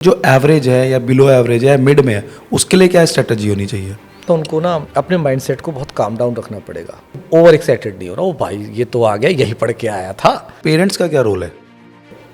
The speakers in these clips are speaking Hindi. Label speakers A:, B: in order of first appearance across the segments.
A: जो एवरेज है या बिलो एवरेज है, मिड में है, उसके लिए क्या स्ट्रेटजी होनी चाहिए?
B: तो उनको ना अपने माइंडसेट को बहुत काम डाउन रखना पड़ेगा। ओवर एक्साइटेड नहीं हो रहा, ओ भाई ये तो आ गया, यही पढ़ के आया था।
A: पेरेंट्स का क्या रोल है?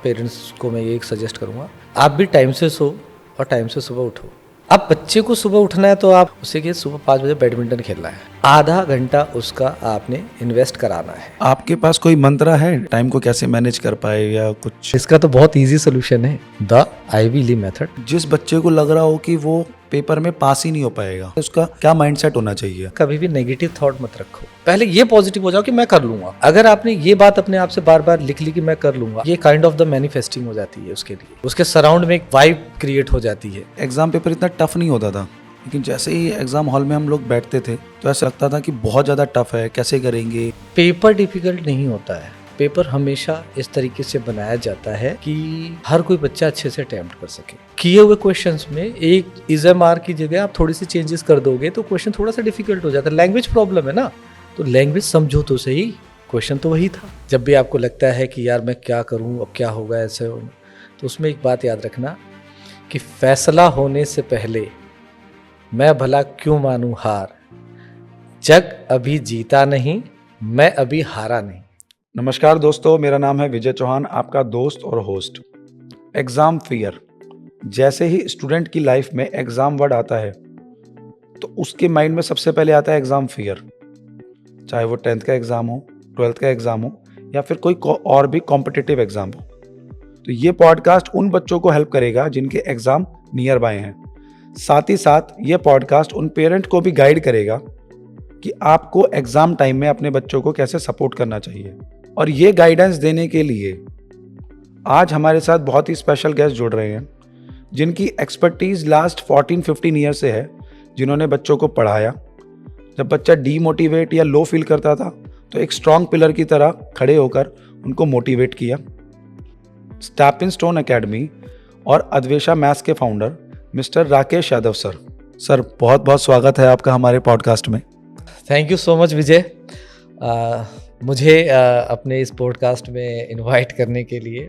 B: पेरेंट्स को मैं ये सजेस्ट करूँगा, आप भी टाइम से सो और टाइम से सुबह उठो। अब बच्चे को सुबह उठना है तो आप उसे कि सुबह 5 बजे बैडमिंटन खेलना है, आधा घंटा उसका आपने इन्वेस्ट कराना है।
A: आपके पास कोई मंत्र है टाइम को कैसे मैनेज कर पाए या कुछ?
B: इसका तो बहुत इजी सोल्यूशन है, द आईवी ली मेथड।
A: जिस बच्चे को लग रहा हो कि वो पेपर में पास ही नहीं हो पाएगा, उसका क्या माइंडसेट होना चाहिए?
B: कभी भी नेगेटिव थॉट मत रखो, पहले ये पॉजिटिव हो जाओ कि मैं कर लूंगा। अगर आपने ये बात अपने आप से बार बार लिख ली कि मैं कर लूंगा, ये काइंड ऑफ द मैनिफेस्टिंग हो जाती है उसके लिए, उसके सराउंड में एक वाइब क्रिएट हो जाती है।
A: एग्जाम पेपर इतना टफ नहीं होता था, लेकिन जैसे ही एग्जाम हॉल में हम लोग बैठते थे तो ऐसा लगता था कि बहुत ज़्यादा टफ है, कैसे करेंगे।
B: पेपर डिफिकल्ट नहीं होता है, पेपर हमेशा इस तरीके से बनाया जाता है कि हर कोई बच्चा अच्छे से अटेम्प्ट कर सके। किए हुए क्वेश्चंस में एक इज़मार की जगह आप थोड़ी सी चेंजेस कर दोगे तो क्वेश्चन थोड़ा सा डिफिकल्ट हो जाता है। लैंग्वेज प्रॉब्लम है ना, तो लैंग्वेज समझो तो सही, क्वेश्चन तो वही था। जब भी आपको लगता है कि यार मैं क्या करूं, अब क्या होगा ऐसे होगा, तो उसमें एक बात याद रखना कि फैसला होने से पहले मैं भला क्यों मानूं हार, जग अभी जीता नहीं, मैं अभी हारा नहीं।
A: नमस्कार दोस्तों, मेरा नाम है विजय चौहान, आपका दोस्त और होस्ट। एग्ज़ाम फियर, जैसे ही स्टूडेंट की लाइफ में एग्ज़ाम वर्ड आता है तो उसके माइंड में सबसे पहले आता है एग्ज़ाम फियर। चाहे वो 10th का एग्ज़ाम हो, 12th का एग्ज़ाम हो या फिर कोई और भी कॉम्पिटिटिव एग्ज़ाम हो। तो ये पॉडकास्ट उन बच्चों को हेल्प करेगा जिनके एग्ज़ाम नियर बाय हैं। साथ ही साथ ये पॉडकास्ट उन पेरेंट को भी गाइड करेगा कि आपको एग्ज़ाम टाइम में अपने बच्चों को कैसे सपोर्ट करना चाहिए। और ये गाइडेंस देने के लिए आज हमारे साथ बहुत ही स्पेशल गेस्ट जुड़ रहे हैं, जिनकी एक्सपर्टीज़ लास्ट 14-15 ईयर से है, जिन्होंने बच्चों को पढ़ाया। जब बच्चा डीमोटिवेट या लो फील करता था तो एक स्ट्रॉन्ग पिलर की तरह खड़े होकर उनको मोटिवेट किया। स्टेपिंग स्टोन एकेडमी और अद्वेशा मैथ्स के founder mister Rakesh Yadav sir, बहुत बहुत स्वागत है आपका हमारे पॉडकास्ट में।
B: थैंक यू सो मच विजय, मुझे अपने इस पॉडकास्ट में इनवाइट करने के लिए।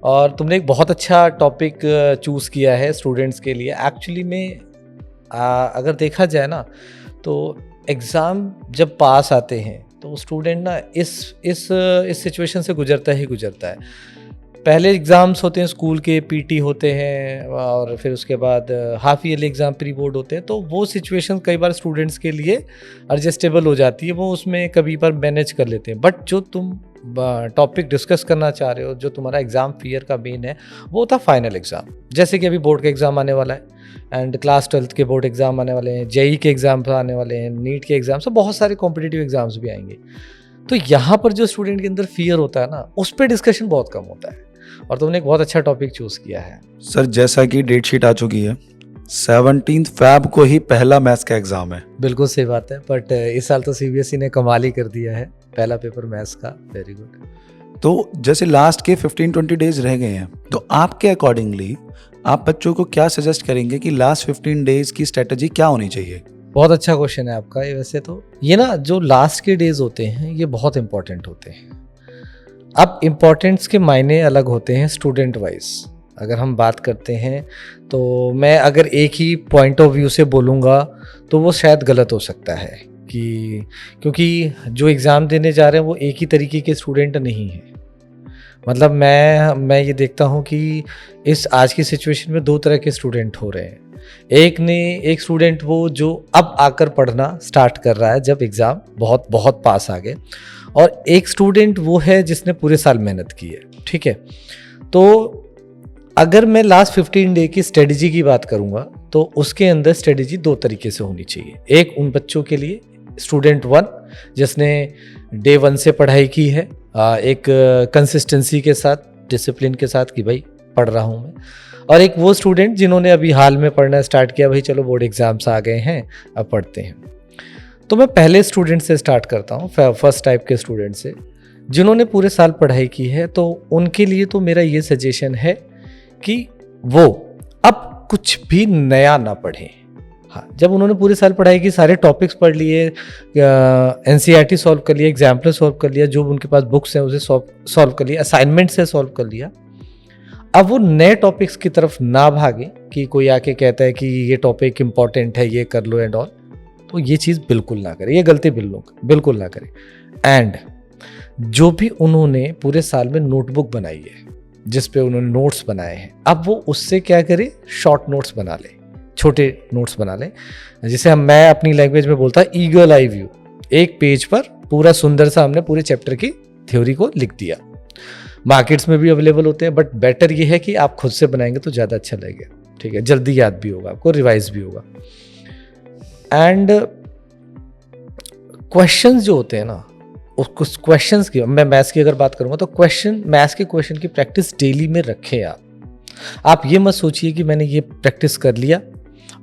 B: और तुमने एक बहुत अच्छा टॉपिक चूज़ किया है स्टूडेंट्स के लिए। एक्चुअली में अगर देखा जाए ना तो एग्ज़ाम जब पास आते हैं तो स्टूडेंट ना इस सिचुएशन से गुजरता ही गुजरता है। पहले एग्ज़ाम्स होते हैं स्कूल के, पीटी होते हैं, और फिर उसके बाद half yearly exam pre board होते हैं। तो वो सिचुएशन कई बार स्टूडेंट्स के लिए एडजस्टेबल हो जाती है, वो उसमें कभी बार मैनेज कर लेते हैं। बट जो तुम टॉपिक डिस्कस करना चाह रहे हो, जो तुम्हारा एग्ज़ाम फियर का मेन है, वो था फाइनल एग्ज़ाम। जैसे कि अभी बोर्ड का एग्ज़ाम आने वाला है एंड क्लास 12th के बोर्ड एग्ज़ाम आने वाले हैं, जेई के एग्ज़ाम आने वाले हैं, नीट के एग्ज़ाम, सब बहुत सारे कॉम्पिटिटिव एग्ज़ाम्स भी आएंगे। तो यहाँ पर जो स्टूडेंट के अंदर फियर होता है ना, उस पर डिस्कशन बहुत कम होता है। और तुमने एक बहुत अच्छा टॉपिक चूज़ किया है
A: सर। जैसा कि डेट शीट आ चुकी है, 17 फ़रवरी को ही पहला मैथ्स का एग्ज़ाम है।
B: बिल्कुल सही बात है, बट इस साल तो सीबीएसई ने कमाल ही कर दिया है, पहला पेपर मैथ्स का। Very good.
A: तो जैसे लास्ट के 15-20 डेज रह गए हैं, तो आपके अकॉर्डिंगली आप बच्चों को क्या सजेस्ट करेंगे कि लास्ट 15 डेज की स्ट्रेटजी क्या होनी चाहिए?
B: बहुत अच्छा क्वेश्चन है आपका ये। वैसे तो ये ना जो लास्ट के डेज होते हैं ये बहुत इंपॉर्टेंट होते हैं। अब इम्पोर्टेंस के मायने अलग होते हैं स्टूडेंट वाइज। अगर हम बात करते हैं तो मैं अगर एक ही पॉइंट ऑफ व्यू से बोलूँगा तो वो शायद गलत हो सकता है, कि क्योंकि जो एग्ज़ाम देने जा रहे हैं वो एक ही तरीके के स्टूडेंट नहीं हैं। मतलब मैं ये देखता हूँ कि इस आज की सिचुएशन में 2 तरह के स्टूडेंट हो रहे हैं। एक स्टूडेंट वो जो अब आकर पढ़ना स्टार्ट कर रहा है जब एग्ज़ाम बहुत पास आ गए, और एक स्टूडेंट वो है जिसने पूरे साल मेहनत की है। ठीक है, तो अगर मैं लास्ट 15 डे की स्ट्रेटजी की बात करूँगा तो उसके अंदर स्ट्रेटजी 2 तरीके से होनी चाहिए। एक उन बच्चों के लिए, स्टूडेंट 1 जिसने डे 1 से पढ़ाई की है, एक कंसिस्टेंसी के साथ, डिसिप्लिन के साथ कि भाई पढ़ रहा हूँ मैं। और एक वो स्टूडेंट जिन्होंने अभी हाल में पढ़ना स्टार्ट किया, भाई चलो बोर्ड एग्जाम्स आ गए हैं अब पढ़ते हैं। तो मैं पहले स्टूडेंट से स्टार्ट करता हूँ, फर्स्ट टाइप के स्टूडेंट से, जिन्होंने पूरे साल पढ़ाई की है। तो उनके लिए तो मेरा ये सजेशन है कि वो अब कुछ भी नया ना पढ़ें। हाँ, जब उन्होंने पूरे साल पढ़ाई की, सारे टॉपिक्स पढ़ लिए, एनसीईआरटी सॉल्व कर लिया, एग्जाम्पल सॉल्व कर लिया, जो उनके पास बुक्स हैं उसे सॉल्व कर लिया, असाइनमेंट से सॉल्व कर लिया, अब वो नए टॉपिक्स की तरफ ना भागे कि कोई आके कहता है कि ये टॉपिक इम्पॉर्टेंट है, ये कर लो एंड ऑल, तो ये चीज़ बिल्कुल ना करें, ये गलती बिल्कुल ना करें। एंड जो भी उन्होंने पूरे साल में नोटबुक बनाई है जिस पे उन्होंने नोट्स बनाए हैं, अब वो उससे क्या करे, शॉर्ट नोट्स बना ले, छोटे नोट्स बना ले, जिसे मैं अपनी लैंग्वेज में बोलता है ईगल आई व्यू। एक पेज पर पूरा सुंदर सा हमने पूरे चैप्टर की थ्योरी को लिख दिया। मार्केट्स में भी अवेलेबल होते हैं, बट बेटर ये है कि आप खुद से बनाएंगे तो ज़्यादा अच्छा लगेगा, ठीक है, जल्दी याद भी होगा आपको, रिवाइज भी होगा। एंड क्वेश्चंस जो होते हैं ना, उसको क्वेश्चंस की, मैं मैथ्स की अगर बात करूँगा तो मैथ्स के क्वेश्चन की प्रैक्टिस डेली में रखें आप ये मत सोचिए कि मैंने ये प्रैक्टिस कर लिया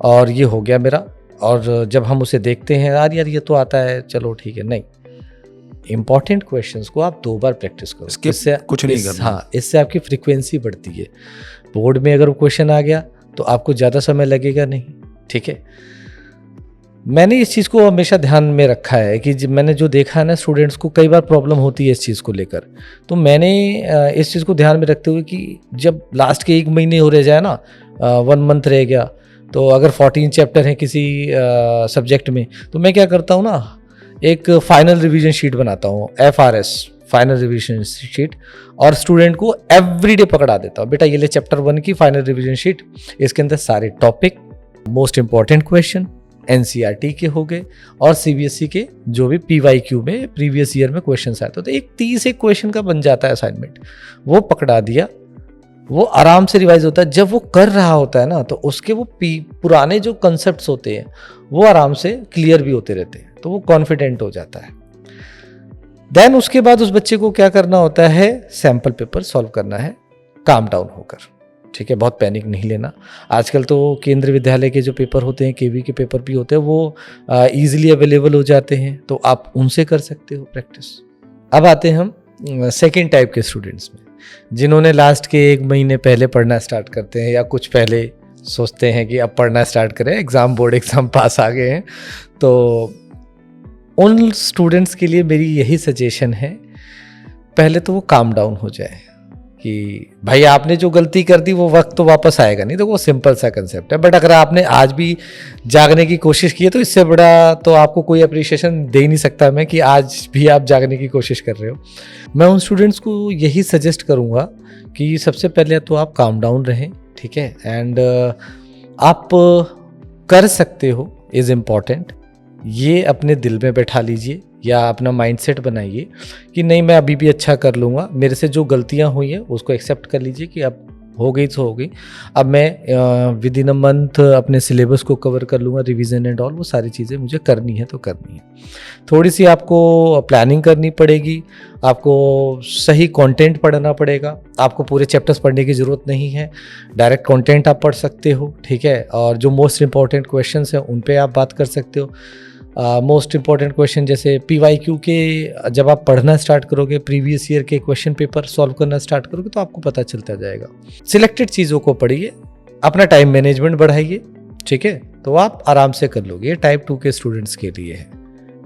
B: और ये हो गया मेरा, और जब हम उसे देखते हैं यार ये तो आता है, चलो ठीक है, नहीं, इंपॉर्टेंट क्वेश्चंस को आप 2 बार प्रैक्टिस करो, इससे
A: कुछ नहीं करना।
B: हाँ, इससे आपकी फ्रीक्वेंसी बढ़ती है। बोर्ड में अगर वो क्वेश्चन आ गया तो आपको ज़्यादा समय लगेगा नहीं, ठीक है। मैंने इस चीज़ को हमेशा ध्यान में रखा है कि मैंने जो देखा है ना, स्टूडेंट्स को कई बार प्रॉब्लम होती है इस चीज़ को लेकर, तो मैंने इस चीज़ को ध्यान में रखते हुए कि जब लास्ट के 1 महीने हो रह जाए ना, 1 मंथ रह गया, तो अगर 14 चैप्टर हैं किसी सब्जेक्ट में, तो मैं क्या करता हूँ ना, एक फाइनल रिवीजन शीट बनाता हूँ, FRS फाइनल रिवीजन शीट, और स्टूडेंट को एवरीडे पकड़ा देता हूँ, बेटा ये ले चैप्टर 1 की फाइनल रिवीजन शीट, इसके अंदर सारे topic, most important question NCERT के हो गए और CBSE के जो भी PYQ में प्रीवियस ईयर में क्वेश्चन आए थे, तो एक 30 एक क्वेश्चन का बन जाता है असाइनमेंट, वो पकड़ा दिया, वो आराम से रिवाइज होता है। जब वो कर रहा होता है ना, तो उसके वो पुराने जो कंसेप्ट्स होते हैं वो आराम से क्लियर भी होते रहते हैं, तो वो कॉन्फिडेंट हो जाता है। देन उसके बाद उस बच्चे को क्या करना होता है, सैम्पल पेपर सॉल्व करना है, काम डाउन होकर, ठीक है, बहुत पैनिक नहीं लेना। आजकल तो केंद्रीय विद्यालय के जो पेपर होते हैं, KV के पेपर भी होते हैं, वो ईजिली अवेलेबल हो जाते हैं, तो आप उनसे कर सकते हो प्रैक्टिस। अब आते हैं हम सेकेंड टाइप के स्टूडेंट्स में, जिन्होंने लास्ट के 1 महीने पहले पढ़ना स्टार्ट करते हैं, या कुछ पहले सोचते हैं कि अब पढ़ना स्टार्ट करें, बोर्ड एग्ज़ाम पास आ गए हैं, तो उन स्टूडेंट्स के लिए मेरी यही सजेशन है, पहले तो वो काम डाउन हो जाए कि भाई आपने जो गलती कर दी वो वक्त तो वापस आएगा नहीं, तो वो सिंपल सा कंसेप्ट है। बट अगर आपने आज भी जागने की कोशिश की है, तो इससे बड़ा तो आपको कोई अप्रिशिएशन दे ही नहीं सकता मैं कि आज भी आप जागने की कोशिश कर रहे हो। मैं उन स्टूडेंट्स को यही सजेस्ट करूँगा कि सबसे पहले तो आप काम डाउन रहें, ठीक है, एंड आप कर सकते हो इज़ इम्पॉर्टेंट, ये अपने दिल में बैठा लीजिए या अपना माइंडसेट बनाइए कि नहीं मैं अभी भी अच्छा कर लूँगा, मेरे से जो गलतियाँ हुई हैं उसको एक्सेप्ट कर लीजिए कि अब हो गई तो हो गई, अब मैं विद इन अ मंथ अपने सिलेबस को कवर कर लूँगा, रिवीजन एंड ऑल, वो सारी चीज़ें मुझे करनी है तो करनी है। थोड़ी सी आपको प्लानिंग करनी पड़ेगी, आपको सही कंटेंट पढ़ना पड़ेगा, आपको पूरे चैप्टर्स पढ़ने की ज़रूरत नहीं है, डायरेक्ट कंटेंट आप पढ़ सकते हो, ठीक है, और जो मोस्ट इंपॉर्टेंट क्वेश्चंस हैं उन पे आप बात कर सकते हो। मोस्ट इंपॉर्टेंट क्वेश्चन जैसे PYQ के जब आप पढ़ना स्टार्ट करोगे, प्रीवियस ईयर के क्वेश्चन पेपर सॉल्व करना स्टार्ट करोगे, तो आपको पता चलता जाएगा। सिलेक्टेड चीज़ों को पढ़िए, अपना टाइम मैनेजमेंट बढ़ाइए, ठीक है, तो आप आराम से कर लोगे। ये टाइप 2 के स्टूडेंट्स के लिए है,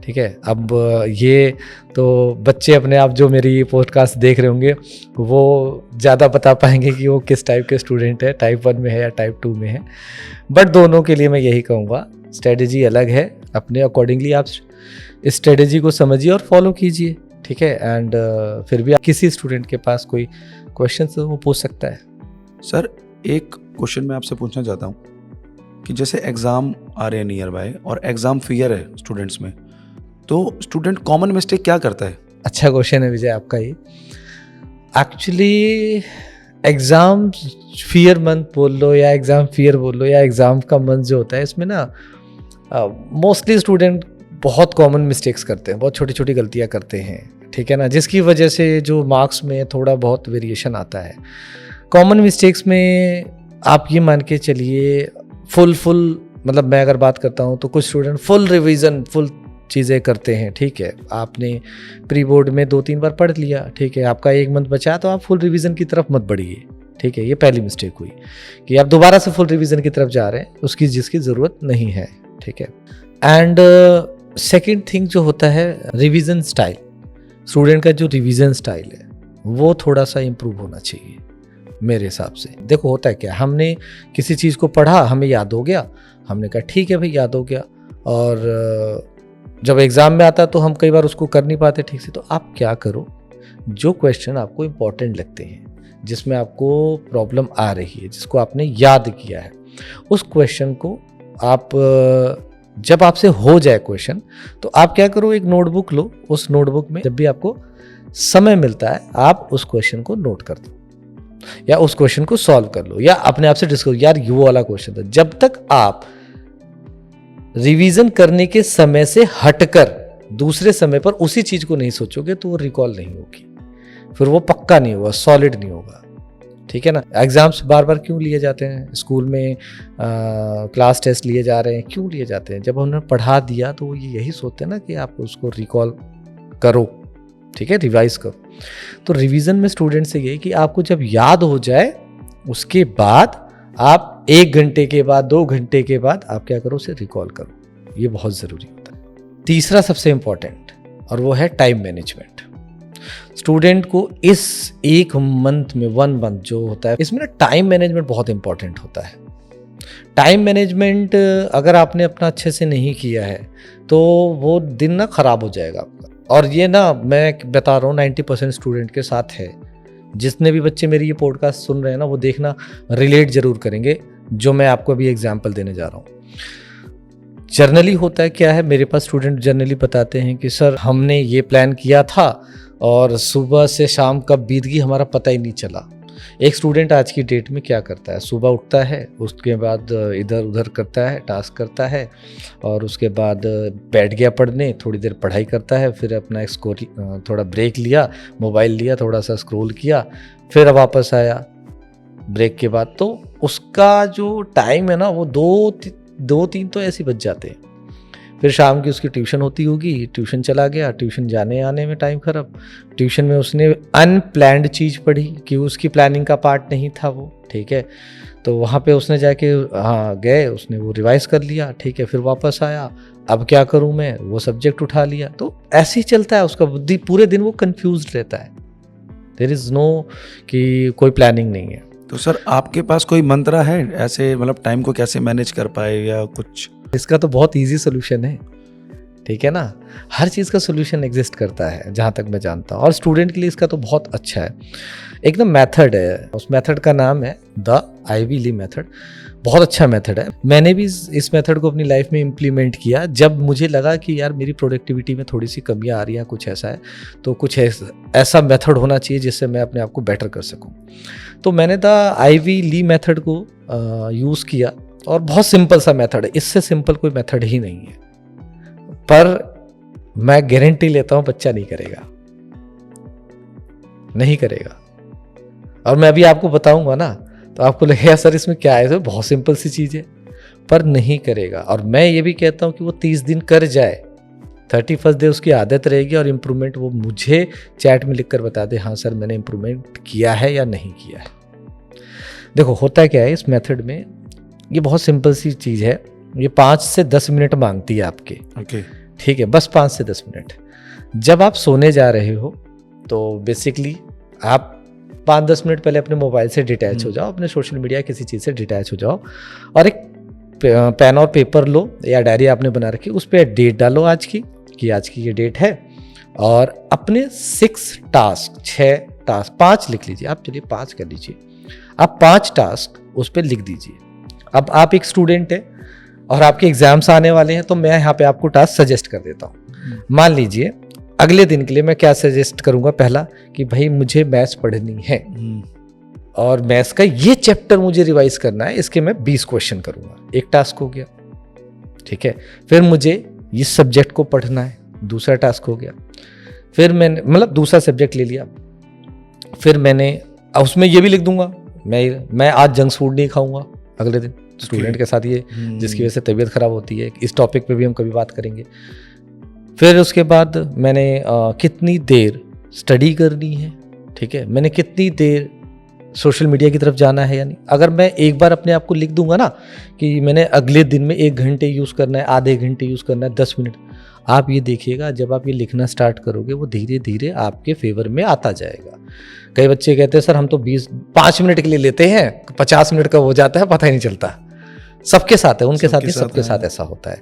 B: ठीक है। अब ये तो बच्चे अपने आप जो मेरी ये पॉडकास्ट देख रहे होंगे वो ज़्यादा बता पाएंगे कि वो किस टाइप के स्टूडेंट है, टाइप 1 में है या टाइप 2 में है, बट दोनों के लिए मैं यही कहूँगा, स्ट्रेटेजी अलग है, अपने अकॉर्डिंगली आप इस स्ट्रेटेजी को समझिए और फॉलो कीजिए, ठीक है। एंड फिर भी किसी स्टूडेंट के पास कोई क्वेश्चन तो वो पूछ सकता है।
A: सर एक क्वेश्चन मैं आपसे पूछना चाहता हूँ कि जैसे एग्ज़ाम आ रहे हैं नियर बाय और एग्ज़ाम फियर है स्टूडेंट्स में, तो स्टूडेंट कॉमन मिस्टेक क्या करता है?
B: अच्छा क्वेश्चन है विजय आपका ये। एक्चुअली एग्ज़ाम फियर मंथ बोल लो या एग्ज़ाम फियर बोल लो या एग्ज़ाम का मंथ जो होता है, इसमें ना मोस्टली स्टूडेंट बहुत कॉमन मिस्टेक्स करते हैं, बहुत छोटी छोटी गलतियां करते हैं, ठीक है ना, जिसकी वजह से जो मार्क्स में थोड़ा बहुत वेरिएशन आता है। कॉमन मिस्टेक्स में आप ये मान के चलिए फुल मतलब मैं अगर बात करता हूँ तो कुछ स्टूडेंट फुल रिवीजन फुल चीज़ें करते हैं, ठीक है, आपने प्री बोर्ड में 2-3 बार पढ़ लिया, ठीक है, आपका 1 मंथ बचा तो आप फुल रिवीजन की तरफ मत बढ़िए, ठीक है, ये पहली मिस्टेक हुई कि आप दोबारा से फुल रिवीजन की तरफ जा रहे हैं, उसकी जिसकी ज़रूरत नहीं है, ठीक है। एंड सेकेंड थिंग जो होता है रिवीजन स्टाइल, स्टूडेंट का जो रिवीजन स्टाइल है वो थोड़ा सा इम्प्रूव होना चाहिए। मेरे हिसाब से। देखो होता है क्या, हमने किसी चीज़ को पढ़ा, हमें याद हो गया, हमने कहा ठीक है भाई याद हो गया, और जब एग्ज़ाम में आता तो हम कई बार उसको कर नहीं पाते ठीक से। तो आप क्या करो, जो क्वेश्चन आपको इम्पोर्टेंट लगते हैं, जिसमें आपको प्रॉब्लम आ रही है, जिसको आपने याद किया है, उस क्वेश्चन को आप जब आपसे हो जाए क्वेश्चन, तो आप क्या करो, एक नोटबुक लो, उस नोटबुक में जब भी आपको समय मिलता है आप उस क्वेश्चन को नोट कर दो या उस क्वेश्चन को सॉल्व कर लो, या अपने आप से डिस्कस, यार ये वो वाला क्वेश्चन था। जब तक आप रिवीजन करने के समय से हटकर दूसरे समय पर उसी चीज को नहीं सोचोगे तो वो रिकॉल नहीं होगी, फिर वो पक्का नहीं होगा, सॉलिड नहीं होगा, ठीक है ना। एग्जाम्स बार बार क्यों लिए जाते हैं, स्कूल में क्लास टेस्ट लिए जा रहे हैं, क्यों लिए जाते हैं? जब उन्होंने पढ़ा दिया तो वो यही सोचते हैं ना कि आप उसको रिकॉल करो, ठीक है, रिवाइज करो। तो रिवीजन में स्टूडेंट से यही कि आपको जब याद हो जाए उसके बाद आप 1 घंटे के बाद, 2 घंटे के बाद आप क्या करो, उसे रिकॉल करो। ये बहुत ज़रूरी होता है। तीसरा सबसे इम्पॉर्टेंट, और वो है टाइम मैनेजमेंट। स्टूडेंट को इस 1 मंथ में, 1 मंथ जो होता है, इसमें ना टाइम मैनेजमेंट बहुत इंपॉर्टेंट होता है। टाइम मैनेजमेंट अगर आपने अपना अच्छे से नहीं किया है तो वो दिन ना ख़राब हो जाएगा आपका। और ये ना मैं बता रहा हूँ 90% स्टूडेंट के साथ है। जितने भी बच्चे मेरी ये पॉडकास्ट सुन रहे हैं ना, वो देखना रिलेट जरूर करेंगे जो मैं आपको अभी एग्जांपल देने जा रहा हूँ। जर्नली होता है क्या है, मेरे पास स्टूडेंट जर्नली बताते हैं कि सर हमने ये प्लान किया था और सुबह से शाम कब बीत गई हमारा पता ही नहीं चला। एक स्टूडेंट आज की डेट में क्या करता है, सुबह उठता है, उसके बाद इधर उधर करता है, टास्क करता है, और उसके बाद बैठ गया पढ़ने, थोड़ी देर पढ़ाई करता है, फिर अपना थोड़ा ब्रेक लिया, मोबाइल लिया, थोड़ा सा स्क्रॉल किया, फिर वापस आया ब्रेक के बाद। तो उसका जो टाइम है ना वो 2-3 तो ऐसे बच जाते हैं। फिर शाम की उसकी ट्यूशन होती होगी, ट्यूशन चला गया, ट्यूशन जाने आने में टाइम खराब, ट्यूशन में उसने अनप्लैंड चीज़ पढ़ी कि उसकी प्लानिंग का पार्ट नहीं था वो, ठीक है। तो वहाँ पे उसने जाके गए, उसने वो रिवाइज कर लिया, ठीक है, फिर वापस आया, अब क्या करूँ मैं, वो सब्जेक्ट उठा लिया। तो ऐसे ही चलता है उसका बुद्धि, पूरे दिन वो कन्फ्यूज रहता है। देयर इज़ नो कि कोई प्लानिंग नहीं है।
A: तो सर आपके पास कोई मंत्र है ऐसे, मतलब टाइम को कैसे मैनेज कर पाए या कुछ?
B: इसका तो बहुत इजी सोल्यूशन है, ठीक है ना। हर चीज़ का सोल्यूशन एग्जिस्ट करता है जहाँ तक मैं जानता हूँ, और स्टूडेंट के लिए इसका तो बहुत अच्छा है। एक ना मेथड है, उस मेथड का नाम है द आइवी ली मेथड। बहुत अच्छा मेथड है। मैंने भी इस मेथड को अपनी लाइफ में इम्प्लीमेंट किया जब मुझे लगा कि यार मेरी प्रोडक्टिविटी में थोड़ी सी कमियाँ आ रही हैं, कुछ ऐसा है, तो कुछ ऐसा मेथड होना चाहिए जिससे मैं अपने आप को बेटर कर सकूँ। तो मैंने द आइवी ली मेथड को यूज़ किया, और बहुत सिंपल सा मेथड है, इससे सिंपल कोई मेथड ही नहीं है। पर मैं गारंटी लेता हूं बच्चा नहीं करेगा, नहीं करेगा। और मैं अभी आपको बताऊंगा ना तो आपको लगेगा सर इसमें क्या है, तो बहुत सिंपल सी चीज है, पर नहीं करेगा। और मैं ये भी कहता हूं कि वो 30 दिन कर जाए, 31st डे उसकी आदत रहेगी, और इम्प्रूवमेंट वो मुझे चैट में लिखकर बता दे, हाँ सर मैंने इम्प्रूवमेंट किया है या नहीं किया है। देखो होता क्या है इस मेथड में, ये बहुत सिंपल सी चीज़ है। ये 5 से 10 मिनट मांगती है आपके,
A: ओके,
B: ठीक है, बस 5 से 10 मिनट। जब आप सोने जा रहे हो तो बेसिकली आप 5-10 मिनट पहले अपने मोबाइल से डिटैच हो जाओ, अपने सोशल मीडिया किसी चीज़ से डिटैच हो जाओ, और एक पेन और पेपर लो या डायरी आपने बना रखी, उस पर डेट डालो आज की, कि आज की ये डेट है, और अपने 6 टास्क, 6 टास्क, 5 लिख लीजिए आप, चलिए 5 कर लीजिए आप, 5 टास्क उस पर लिख दीजिए। अब आप एक स्टूडेंट है और आपके एग्जाम्स आने वाले हैं, तो मैं यहाँ पे आपको टास्क सजेस्ट कर देता हूँ। मान लीजिए अगले दिन के लिए मैं क्या सजेस्ट करूँगा, पहला कि भाई मुझे मैथ्स पढ़नी है और मैथ्स का ये चैप्टर मुझे रिवाइज करना है, इसके मैं 20 क्वेश्चन करूँगा, एक टास्क हो गया, ठीक है। फिर मुझे इस सब्जेक्ट को पढ़ना है, दूसरा टास्क हो गया। फिर मैंने मतलब दूसरा सब्जेक्ट ले लिया, फिर मैंने उसमें ये भी लिख दूंगा मैं आज जंक फूड नहीं खाऊंगा अगले दिन, स्टूडेंट के साथ ये जिसकी वजह से तबीयत खराब होती है। इस टॉपिक पे भी हम कभी बात करेंगे। फिर उसके बाद मैंने कितनी देर स्टडी करनी है, ठीक है, मैंने कितनी देर सोशल मीडिया की तरफ जाना है या नहीं। अगर मैं एक बार अपने आप को लिख दूंगा ना कि मैंने अगले दिन में 1 घंटे यूज़ करना है, आधे घंटे यूज़ करना है, 10 मिनट, आप ये देखिएगा जब आप ये लिखना स्टार्ट करोगे वो धीरे धीरे आपके फेवर में आता जाएगा। कई बच्चे कहते हैं सर हम तो 5 मिनट के लिए लेते हैं, 50 मिनट का हो जाता है, पता ही नहीं चलता। सबके साथ है, उनके साथ ही सबके साथ ऐसा होता है।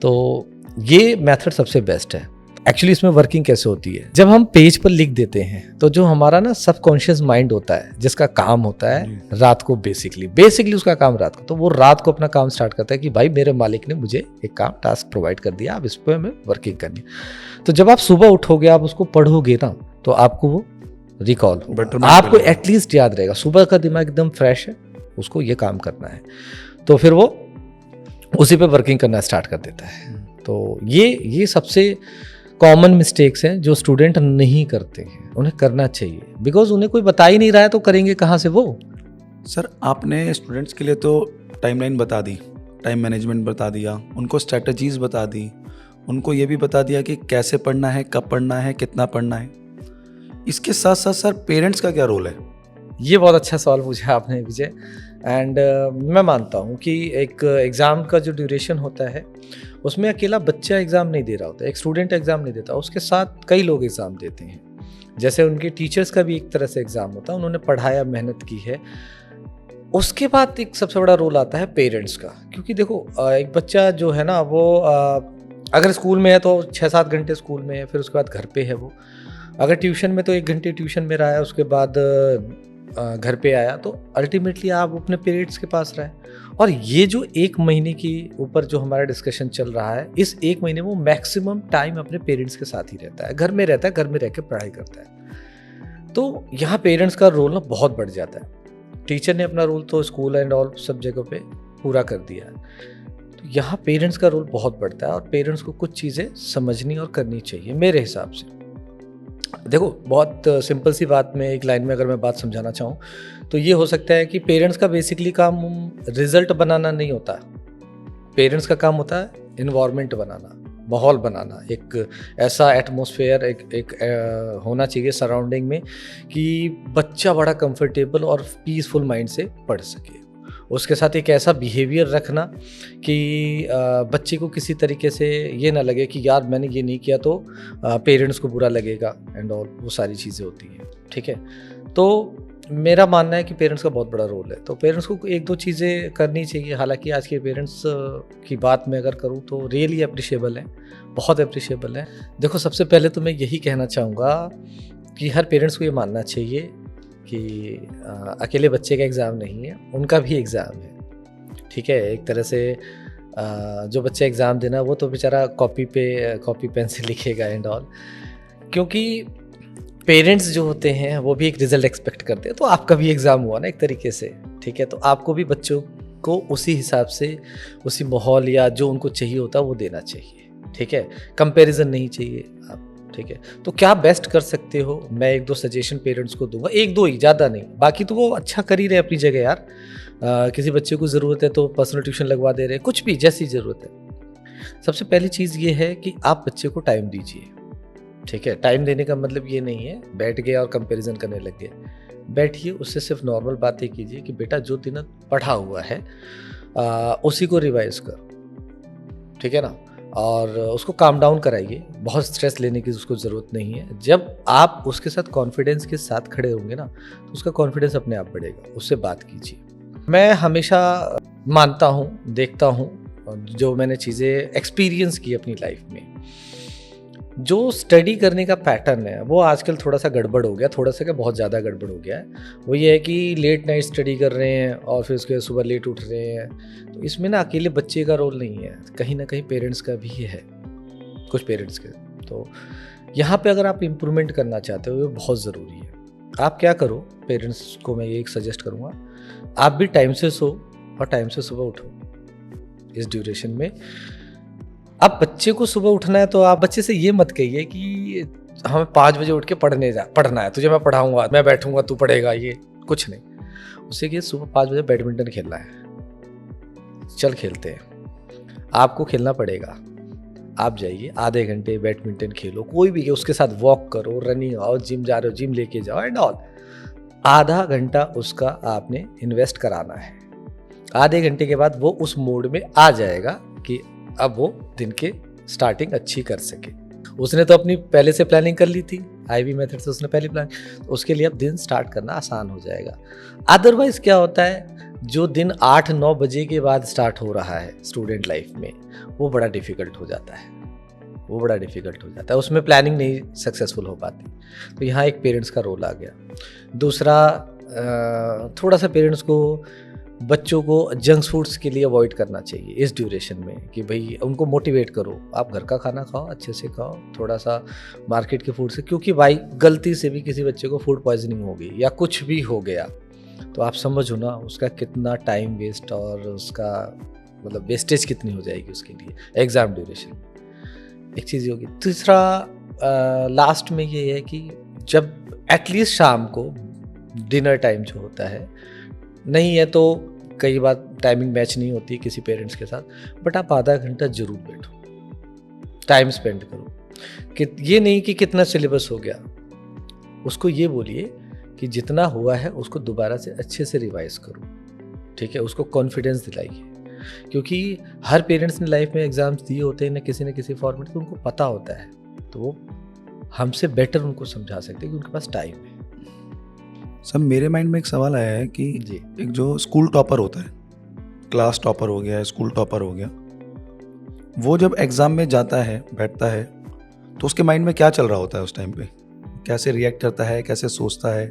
B: तो ये मेथड सबसे बेस्ट है। एक्चुअली इसमें वर्किंग कैसे होती है, जब हम पेज पर लिख देते हैं तो जो हमारा ना सबकॉन्शियस माइंड होता है, जिसका काम होता है रात को बेसिकली उसका काम रात को, तो वो रात को अपना काम स्टार्ट करता है कि भाई मेरे मालिक ने मुझे एक काम टास्क प्रोवाइड कर दिया, अब इस पर हमें वर्किंग करनी है। तो जब आप सुबह उठोगे, आप उसको पढ़ोगे ना, तो आपको वो रिकॉल होगा, आपको एटलीस्ट याद रहेगा। सुबह का दिमाग एकदम फ्रेश है, उसको ये काम करना है, तो फिर वो उसी पे वर्किंग करना स्टार्ट कर देता है। तो ये सबसे कॉमन मिस्टेक्स हैं जो स्टूडेंट नहीं करते हैं, उन्हें करना चाहिए, बिकॉज उन्हें कोई बता ही नहीं रहा है तो करेंगे कहाँ से वो।
A: सर आपने स्टूडेंट्स के लिए तो टाइमलाइन बता दी, टाइम मैनेजमेंट बता दिया, उनको स्ट्रेटजीज बता दी, उनको ये भी बता दिया कि कैसे पढ़ना है, कब पढ़ना है, कितना पढ़ना है। इसके साथ साथ सर पेरेंट्स का क्या रोल है?
B: ये बहुत अच्छा सवाल पूछा आपने विजय। एंड मैं मानता हूँ कि एक एग्ज़ाम का जो ड्यूरेशन होता है उसमें अकेला बच्चा एग्ज़ाम नहीं दे रहा होता, एक स्टूडेंट एग्ज़ाम नहीं देता, उसके साथ कई लोग एग्ज़ाम देते हैं। जैसे उनके टीचर्स का भी एक तरह से एग्ज़ाम होता है, उन्होंने पढ़ाया, मेहनत की है। उसके बाद एक सबसे बड़ा रोल आता है पेरेंट्स का, क्योंकि देखो एक बच्चा जो है ना वो अगर स्कूल में है तो 6-7 घंटे स्कूल में है, फिर उसके बाद घर पे है वो। अगर ट्यूशन में तो 1 घंटे ट्यूशन में रहा है, उसके बाद घर पे आया, तो अल्टीमेटली आप अपने पेरेंट्स के पास रहे। और ये जो 1 महीने के ऊपर जो हमारा डिस्कशन चल रहा है, इस 1 महीने में वो मैक्सिमम टाइम अपने पेरेंट्स के साथ ही रहता है, घर में रहता है, घर में रह के पढ़ाई करता है। तो यहाँ पेरेंट्स का रोल ना बहुत बढ़ जाता है। टीचर ने अपना रोल तो स्कूल एंड ऑल सब जगह पे पूरा कर दिया है, तो यहाँ पेरेंट्स का रोल बहुत बढ़ता है। और पेरेंट्स को कुछ चीज़ें समझनी और करनी चाहिए मेरे हिसाब से। देखो बहुत सिंपल सी बात में एक लाइन में अगर मैं बात समझाना चाहूँ तो ये हो सकता है कि पेरेंट्स का बेसिकली काम रिजल्ट बनाना नहीं होता, पेरेंट्स का काम होता है इन्वायरमेंट बनाना, माहौल बनाना, एक ऐसा एटमॉस्फेयर एक होना चाहिए सराउंडिंग में कि बच्चा बड़ा कंफर्टेबल और पीसफुल माइंड से पढ़ सके। उसके साथ एक ऐसा बिहेवियर रखना कि बच्चे को किसी तरीके से ये ना लगे कि यार मैंने ये नहीं किया तो पेरेंट्स को बुरा लगेगा एंड ऑल, वो सारी चीज़ें होती हैं। ठीक है, तो मेरा मानना है कि पेरेंट्स का बहुत बड़ा रोल है, तो पेरेंट्स को 1-2 चीज़ें करनी चाहिए। हालांकि आज के पेरेंट्स की बात मैं अगर करूँ तो रियली अप्रिशिएबल है, बहुत अप्रिशिएबल है। देखो सबसे पहले तो मैं यही कहना चाहूँगा कि हर पेरेंट्स को ये मानना चाहिए कि अकेले बच्चे का एग्ज़ाम नहीं है, उनका भी एग्ज़ाम है। ठीक है, एक तरह से जो बच्चा एग्ज़ाम देना वो तो बेचारा कॉपी पेन से लिखेगा एंड ऑल, क्योंकि पेरेंट्स जो होते हैं वो भी एक रिज़ल्ट एक्सपेक्ट करते हैं। तो आपका भी एग्ज़ाम हुआ ना एक तरीके से, ठीक है, तो आपको भी बच्चों को उसी हिसाब से उसी माहौल या जो उनको चाहिए होता है वो देना चाहिए। ठीक है, कंपैरिजन नहीं चाहिए आप। ठीक है, तो क्या बेस्ट कर सकते हो, मैं 1-2 सजेशन पेरेंट्स को दूंगा, 1-2 ही, ज़्यादा नहीं। बाकी तो वो अच्छा कर ही रहे अपनी जगह यार। किसी बच्चे को ज़रूरत है तो पर्सनल ट्यूशन लगवा दे रहे, कुछ भी जैसी ज़रूरत है। सबसे पहली चीज़ ये है कि आप बच्चे को टाइम दीजिए। ठीक है, टाइम देने का मतलब ये नहीं है बैठ गए और कंपैरिजन करने लग गए। बैठिए, उससे सिर्फ नॉर्मल बातें कीजिए कि बेटा जो दिन पढ़ा हुआ है उसी को रिवाइज कर। ठीक है ना, और उसको काम डाउन कराइए, बहुत स्ट्रेस लेने की उसको ज़रूरत नहीं है। जब आप उसके साथ कॉन्फिडेंस के साथ खड़े होंगे ना तो उसका कॉन्फिडेंस अपने आप बढ़ेगा, उससे बात कीजिए। मैं हमेशा मानता हूँ, देखता हूँ, जो मैंने चीज़ें एक्सपीरियंस की अपनी लाइफ में, जो स्टडी करने का पैटर्न है वो आजकल थोड़ा सा गड़बड़ हो गया, थोड़ा सा क्या बहुत ज़्यादा गड़बड़ हो गया है। वो ये है कि लेट नाइट स्टडी कर रहे हैं और फिर उसके बाद सुबह लेट उठ रहे हैं। तो इसमें ना अकेले बच्चे का रोल नहीं है, कहीं ना कहीं पेरेंट्स का भी है, कुछ पेरेंट्स के। तो यहाँ पे अगर आप इम्प्रूवमेंट करना चाहते हो, ये बहुत ज़रूरी है। आप क्या करो, पेरेंट्स को मैं ये सजेस्ट करूँगा, आप भी टाइम से सो और टाइम से सुबह उठो इस ड्यूरेशन में। अब बच्चे को सुबह उठना है तो आप बच्चे से ये मत कहिए कि हमें 5 बजे उठ के पढ़ना है, तुझे मैं पढ़ाऊंगा, मैं बैठूंगा, तू पढ़ेगा, ये कुछ नहीं। उससे कि सुबह 5 बजे बैडमिंटन खेलना है, चल खेलते हैं। आपको खेलना पड़ेगा, आप जाइए, आधे घंटे बैडमिंटन खेलो, कोई भी, उसके साथ वॉक करो, रनिंग आओ, जिम जा रहे हो जिम लेके जाओ एंड ऑल। आधा घंटा उसका आपने इन्वेस्ट कराना है। आधे घंटे के बाद वो उस मोड में आ जाएगा कि अब वो दिन के स्टार्टिंग अच्छी कर सके। उसने तो अपनी पहले से प्लानिंग कर ली थी, आईवी मेथड से उसने पहली प्लान, तो उसके लिए अब दिन स्टार्ट करना आसान हो जाएगा। अदरवाइज क्या होता है, जो दिन 8-9 बजे के बाद स्टार्ट हो रहा है स्टूडेंट लाइफ में, वो बड़ा डिफ़िकल्ट हो जाता है, वो बड़ा डिफ़िकल्ट हो जाता है, उसमें प्लानिंग नहीं सक्सेसफुल हो पाती। तो यहाँ एक पेरेंट्स का रोल आ गया। दूसरा, थोड़ा सा पेरेंट्स को बच्चों को जंक फूड्स के लिए अवॉइड करना चाहिए इस ड्यूरेशन में, कि भाई उनको मोटिवेट करो, आप घर का खाना खाओ, अच्छे से खाओ, थोड़ा सा मार्केट के फूड से, क्योंकि भाई गलती से भी किसी बच्चे को फूड पॉइजनिंग हो गई या कुछ भी हो गया तो आप समझो ना उसका कितना टाइम वेस्ट और उसका मतलब वेस्टेज कितनी हो जाएगी उसके लिए एग्ज़ाम ड्यूरेशन में। एक चीज़ होगी। तीसरा, लास्ट में ये है कि जब एटलीस्ट शाम को डिनर टाइम जो होता है, नहीं है तो कई बार टाइमिंग मैच नहीं होती किसी पेरेंट्स के साथ, बट आप आधा घंटा ज़रूर बैठो, टाइम स्पेंड करो। कि ये नहीं कि कितना सिलेबस हो गया, उसको ये बोलिए कि जितना हुआ है उसको दोबारा से अच्छे से रिवाइज करो, ठीक है, उसको कॉन्फिडेंस दिलाइए। क्योंकि हर पेरेंट्स ने लाइफ में एग्ज़ाम्स दिए होते हैं न किसी फॉर्मेट, तो उनको पता होता है, तो वो हमसे बेटर उनको समझा सकते हैं कि उनके पास टाइम है।
A: सर मेरे माइंड में एक सवाल आया है कि
B: जी।
A: एक जो स्कूल टॉपर होता है, क्लास टॉपर हो गया, स्कूल टॉपर हो गया, वो जब एग्ज़ाम में जाता है, बैठता है, तो उसके माइंड में क्या चल रहा होता है उस टाइम पे? कैसे रिएक्ट करता है, कैसे सोचता है?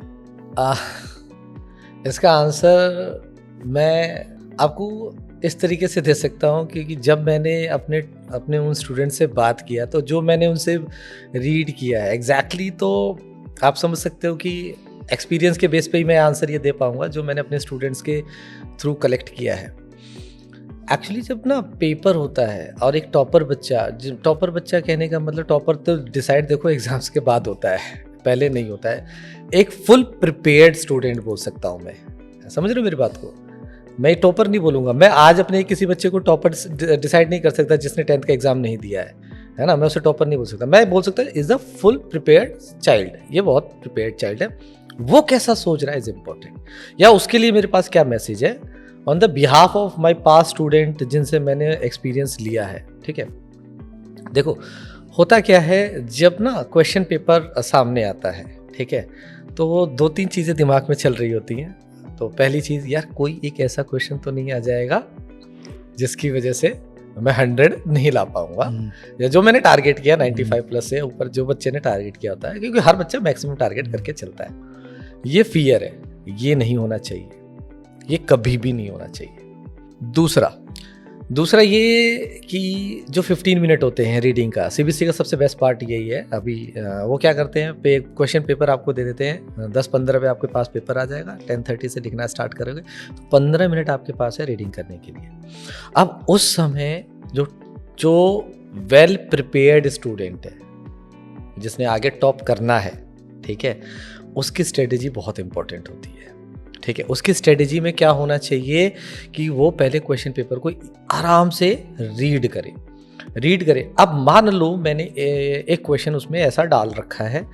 B: इसका आंसर मैं आपको इस तरीके से दे सकता हूँ, क्योंकि जब मैंने अपने उन स्टूडेंट से बात किया, तो जो मैंने उनसे रीड किया है एग्जैक्टली, तो आप समझ सकते हो कि एक्सपीरियंस के बेस पे ही मैं आंसर ये दे पाऊँगा जो मैंने अपने स्टूडेंट्स के थ्रू कलेक्ट किया है। एक्चुअली जब ना पेपर होता है और एक टॉपर बच्चा कहने का मतलब, टॉपर तो डिसाइड देखो एग्ज़ाम्स के बाद होता है, पहले नहीं होता है। एक फुल प्रिपेयर्ड स्टूडेंट बोल सकता हूँ मैं, समझ रहे हो मेरी बात को? मैं टॉपर नहीं बोलूँगा, मैं आज अपने किसी बच्चे को टॉपर डिसाइड नहीं कर सकता जिसने 10th का एग्ज़ाम नहीं दिया है ना, मैं उसे टॉपर नहीं बोल सकता। मैं बोल सकता is a full prepared child, ये बहुत प्रिपेयर्ड चाइल्ड है। वो कैसा सोच रहा है इज़ इम्पॉर्टेंट, या उसके लिए मेरे पास क्या मैसेज है on the behalf of my past student जिनसे मैंने एक्सपीरियंस लिया है, ठीक है। देखो होता क्या है, जब ना क्वेश्चन पेपर सामने आता है, ठीक है, तो 2-3 चीज़ें दिमाग में चल रही होती हैं। तो पहली चीज़, यार कोई एक ऐसा क्वेश्चन तो नहीं आ जाएगा जिसकी वजह से मैं 100 नहीं ला पाऊंगा, या जो मैंने टारगेट किया 95 प्लस से ऊपर जो बच्चे ने टारगेट किया होता है, क्योंकि हर बच्चा मैक्सिमम टारगेट करके चलता है। ये फियर है, ये नहीं होना चाहिए, ये कभी भी नहीं होना चाहिए। दूसरा ये कि जो 15 मिनट होते हैं रीडिंग का, सीबीएसई का सबसे बेस्ट पार्ट यही है। अभी वो क्या करते हैं, क्वेश्चन पेपर आपको दे देते हैं, 10-15 पे आपके पास पेपर आ जाएगा, 10:30 से लिखना स्टार्ट करोगे तो 15 मिनट आपके पास है रीडिंग करने के लिए। अब उस समय जो वेल प्रिपेयर्ड स्टूडेंट है, जिसने आगे टॉप करना है, ठीक है, उसकी स्ट्रेटेजी बहुत इंपॉर्टेंट होती है, ठीक है। उसकी स्ट्रेटेजी में क्या होना चाहिए कि वो पहले क्वेश्चन पेपर को आराम से रीड करे। अब मान लो मैंने एक क्वेश्चन उसमें ऐसा डाल रखा है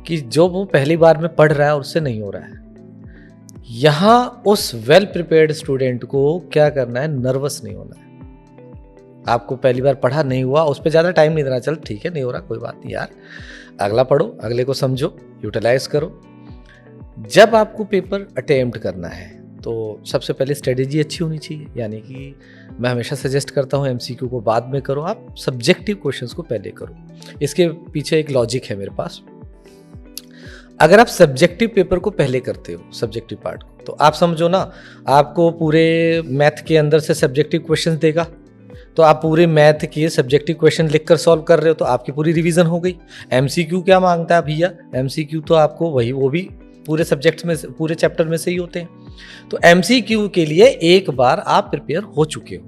B: कि जो वो पहली बार में पढ़ रहा है और उससे नहीं हो रहा है। यहाँ उस वेल प्रिपेयर्ड स्टूडेंट को क्या करना है, नर्वस नहीं होना है। आपको पहली बार पढ़ा नहीं हुआ, उस पर ज़्यादा टाइम नहीं देना, चल ठीक है नहीं हो रहा कोई बात नहीं यार, अगला पढ़ो, अगले को समझो, यूटिलाइज करो। जब आपको पेपर अटेम्प्ट करना है तो सबसे पहले स्ट्रेटेजी अच्छी होनी चाहिए, यानी कि मैं हमेशा सजेस्ट करता हूँ एमसीक्यू को बाद में करो, आप सब्जेक्टिव क्वेश्चंस को पहले करो। इसके पीछे एक लॉजिक है मेरे पास। अगर आप सब्जेक्टिव पेपर को पहले करते हो, सब्जेक्टिव पार्ट को, तो आप समझो ना, आपको पूरे मैथ के अंदर से सब्जेक्टिव क्वेश्चन देगा, तो आप पूरे मैथ के सब्जेक्टिव क्वेश्चन लिखकर सॉल्व कर रहे हो, तो आपकी पूरी रिवीजन हो गई। एमसीक्यू क्या मांगता है भैया, एमसीक्यू तो आपको वो भी पूरे सब्जेक्ट्स में, पूरे चैप्टर में से ही होते हैं। तो एमसीक्यू के लिए एक बार आप प्रिपेयर हो चुके हो,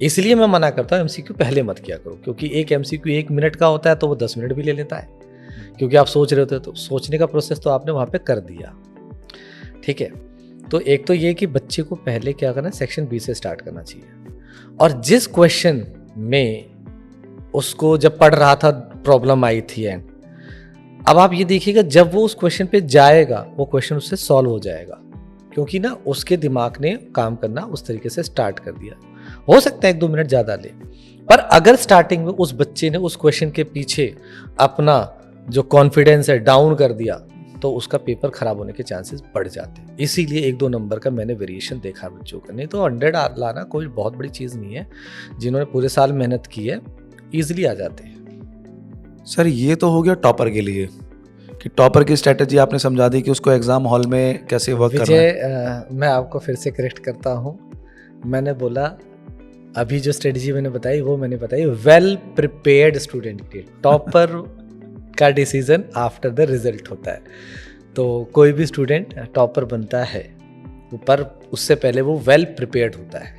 B: इसलिए मैं मना करता हूँ एमसीक्यू पहले मत किया करो, क्योंकि एक एमसीक्यू 1 मिनट का होता है तो वो 10 मिनट भी ले लेता है, क्योंकि आप सोच रहे होते, तो सोचने का प्रोसेस तो आपने वहाँ पे कर दिया, ठीक है। तो एक तो ये कि बच्चे को पहले क्या करना है, सेक्शन बी से स्टार्ट करना चाहिए, और जिस क्वेश्चन में उसको जब पढ़ रहा था प्रॉब्लम आई थी एंड, अब आप ये देखिएगा जब वो उस क्वेश्चन पे जाएगा वो क्वेश्चन उससे सॉल्व हो जाएगा, क्योंकि ना उसके दिमाग ने काम करना उस तरीके से स्टार्ट कर दिया। हो सकता है 1-2 मिनट ज़्यादा ले, पर अगर स्टार्टिंग में उस बच्चे ने उस क्वेश्चन के पीछे अपना जो कॉन्फिडेंस है डाउन कर दिया तो उसका पेपर खराब होने के चांसेस बढ़ जाते हैं। इसीलिए 1-2 नंबर का मैंने वेरिएशन देखा बच्चों का, नहीं तो 100 लाना कोई बहुत बड़ी चीज़ नहीं है। जिन्होंने पूरे साल मेहनत की है ईजिली आ जाते हैं।
A: सर ये तो हो गया टॉपर के लिए कि टॉपर की स्ट्रेटजी आपने समझा दी कि उसको एग्जाम हॉल में कैसे वर्क करना है।
B: विजय, मैं आपको फिर से करेक्ट करता हूँ। मैंने बोला अभी जो स्ट्रेटजी मैंने बताई वो मैंने बताई वेल प्रिपेयर्ड स्टूडेंट के लिए। टॉपर का डिसीजन आफ्टर द रिजल्ट होता है, तो कोई भी स्टूडेंट टॉपर बनता है पर उससे पहले वो वेल प्रिपेयर्ड होता है।